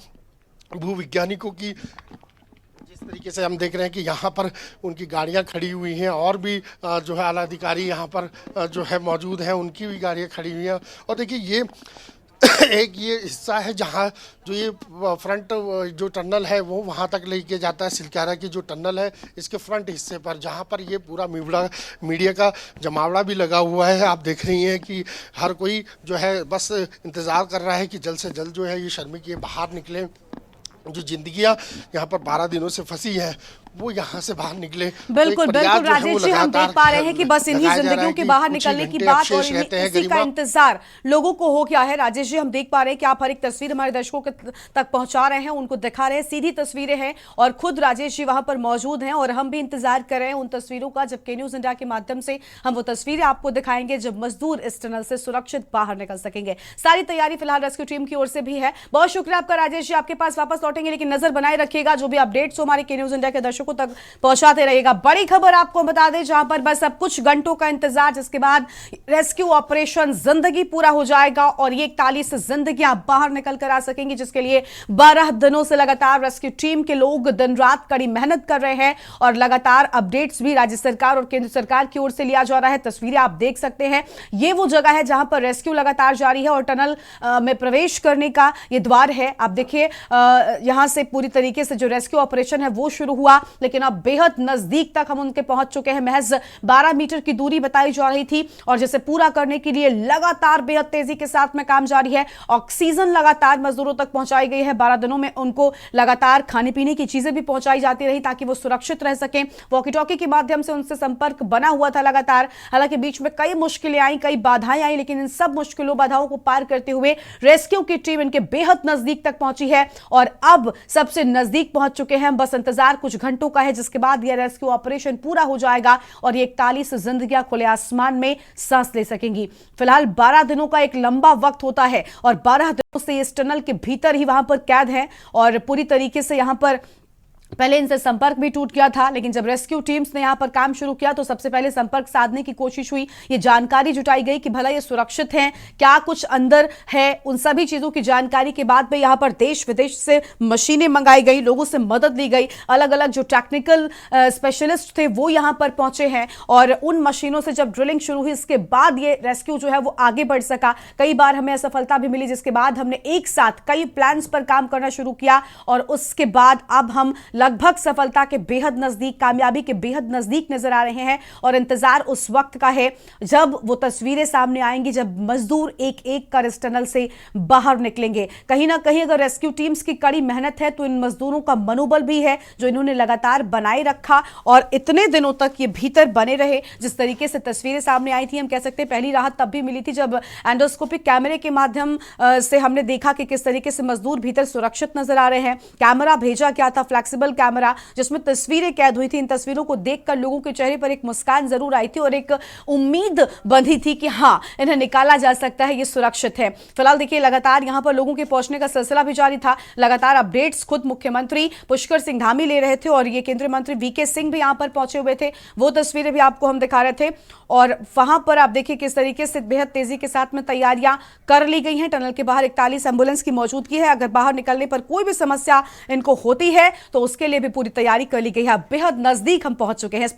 भूविज्ञानिकों की जिस तरीके से हम देख रहे हैं कि यहाँ पर उनकी गाड़ियाँ खड़ी हुई हैं, और भी जो है आला अधिकारी यहाँ पर जो है मौजूद हैं, उनकी भी गाड़ियाँ खड़ी हुई हैं। और देखिए ये एक ये हिस्सा है जहाँ जो ये फ्रंट जो टनल है वो वहाँ तक लेके जाता है। सिलकारा की जो टनल है इसके फ्रंट हिस्से पर, जहाँ पर ये पूरा मीडिया का जमावड़ा भी लगा हुआ है। आप देख रही हैं कि हर कोई जो है बस इंतज़ार कर रहा है कि जल्द से जल्द जो है ये श्रमिक ये बाहर निकलें, जो जिंदगियां यहाँ पर 12 दिनों से फंसी हैं वो यहाँ से बाहर निकले। बिल्कुल बिल्कुल राजेश जी, हम देख पा रहे हैं कि बस इन्हीं जिंदगियों के बाहर निकलने की बात और इसी का इंतजार लोगों को हो गया है। राजेश जी, हम देख पा रहे हैं कि आप हर एक तस्वीर हमारे दर्शकों तक पहुंचा रहे हैं, उनको दिखा रहे हैं, सीधी तस्वीरें हैं और खुद राजेश जी वहां पर मौजूद हैं और हम भी इंतजार कर रहे हैं उन तस्वीरों का, जब के न्यूज इंडिया के माध्यम से हम वो तस्वीरें आपको दिखाएंगे जब मजदूर इस टनल से सुरक्षित बाहर निकल सकेंगे। सारी तैयारी फिलहाल रेस्क्यू टीम की ओर से भी है। बहुत शुक्रिया आपका राजेश जी, आपके पास वापस लौटेंगे, लेकिन नजर बनाए रखिएगा, जो भी अपडेट्स हो हमारे के न्यूज इंडिया के दर्शकों तक पहुंचाते रहिएगा। बड़ी खबर आपको बता दें, जहां पर बस अब कुछ घंटों का इंतजार, जिसके बाद रेस्क्यू ऑपरेशन जिंदगी पूरा हो जाएगा और ये 41 जिंदगियां बाहर निकल कर आ सकेंगी, जिसके लिए 12 दिनों से लगातार रेस्क्यू टीम के लोग दिन रात कड़ी मेहनत कर रहे हैं और लगातार अपडेट्स भी राज्य सरकार और केंद्र सरकार की ओर से लिया जा रहा है। तस्वीरें आप देख सकते हैं, ये वो जगह है जहां पर रेस्क्यू लगातार जारी है और टनल में प्रवेश करने का ये द्वार है। आप देखिए यहां से पूरी तरीके से जो रेस्क्यू ऑपरेशन है वो शुरू हुआ, लेकिन अब बेहद नजदीक तक हम उनके पहुंच चुके हैं। महज 12 मीटर की दूरी बताई जा रही थी और जिसे पूरा करने के लिए लगातार बेहद तेजी के साथ में काम जारी है। ऑक्सीजन लगातार मजदूरों तक पहुंचाई गई है। 12 दिनों में उनको लगातार खाने पीने की चीजें भी पहुंचाई जाती रही ताकि वो सुरक्षित रह सकें। वॉकी टॉकी के माध्यम से उनसे संपर्क बना हुआ था लगातार। हालांकि बीच में कई मुश्किलें आई, कई बाधाएं आई, लेकिन इन सब मुश्किलों बाधाओं को पार करते हुए रेस्क्यू की टीम इनके बेहद नजदीक तक पहुंची है और अब सबसे नजदीक पहुंच चुके हैं। बस इंतजार कुछ घंटों का है, जिसके बाद यह रेस्क्यू ऑपरेशन पूरा हो जाएगा और ये 41 जिंदगियां खुले आसमान में सांस ले सकेंगी। फिलहाल 12 दिनों का एक लंबा वक्त होता है और 12 दिनों से इस टनल के भीतर ही वहां पर कैद है और पूरी तरीके से यहां पर पहले इनसे संपर्क भी टूट गया था, लेकिन जब रेस्क्यू टीम्स ने यहां पर काम शुरू किया तो सबसे पहले संपर्क साधने की कोशिश हुई। ये जानकारी जुटाई गई कि भला ये सुरक्षित हैं, क्या कुछ अंदर है, उन सभी चीजों की जानकारी के बाद में यहां पर देश विदेश से मशीनें मंगाई गई, लोगों से मदद ली गई। अलग अलग जो टेक्निकल स्पेशलिस्ट थे वो यहां पर पहुंचे हैं और उन मशीनों से जब ड्रिलिंग शुरू हुई इसके बाद ये रेस्क्यू जो है वो आगे बढ़ सका। कई बार हमें असफलता भी मिली, जिसके बाद हमने एक साथ कई प्लान्स पर काम करना शुरू किया और उसके बाद अब हम लगभग सफलता के बेहद नजदीक, कामयाबी के बेहद नजदीक नजर आ रहे हैं और इंतजार उस वक्त का है जब वो तस्वीरें सामने आएंगी, जब मजदूर एक एक कर इस टनल से बाहर निकलेंगे। कहीं ना कहीं अगर रेस्क्यू टीम्स की कड़ी मेहनत है तो इन मजदूरों का मनोबल भी है जो इन्होंने लगातार बनाए रखा और इतने दिनों तक ये भीतर बने रहे। जिस तरीके से तस्वीरें सामने आई थी, हम कह सकते हैं पहली राहत तब भी मिली थी जब एंडोस्कोपिक कैमरे के माध्यम से हमने देखा कि किस तरीके से मजदूर भीतर सुरक्षित नजर आ रहे हैं। कैमरा भेजा गया था, फ्लेक्सिबल कैमरा, जिसमें तस्वीरें कैद हुई थी। इन तस्वीरों को देखकर लोगों के चेहरे पर एक मुस्कान जरूर आई थी और एक उम्मीद बंधी थी कि हां, इन्हें निकाला जा सकता है, ये सुरक्षित है। फिलहाल देखिए लगातार यहां पर लोगों के पहुंचने का सिलसिला भी जारी था। लगातार अपडेट्स खुद मुख्यमंत्री पुष्कर सिंह धामी ले रहे थे और ये केंद्रीय मंत्री वीके सिंह भी यहां पर पहुंचे हुए थे। वो तस्वीरें भी आपको हम दिखा रहे थे और वहां पर आप देखिए किस तरीके से बेहद तेजी के साथ में तैयारियां कर ली गई हैं। टनल के बाहर 41 एम्बुलेंस की मौजूदगी है। अगर बाहर निकलने पर कोई भी समस्या इनको होती है तो उसके लिए भी पूरी तैयारी कर ली गई है। बेहद नजदीक हम पहुंच चुके हैं।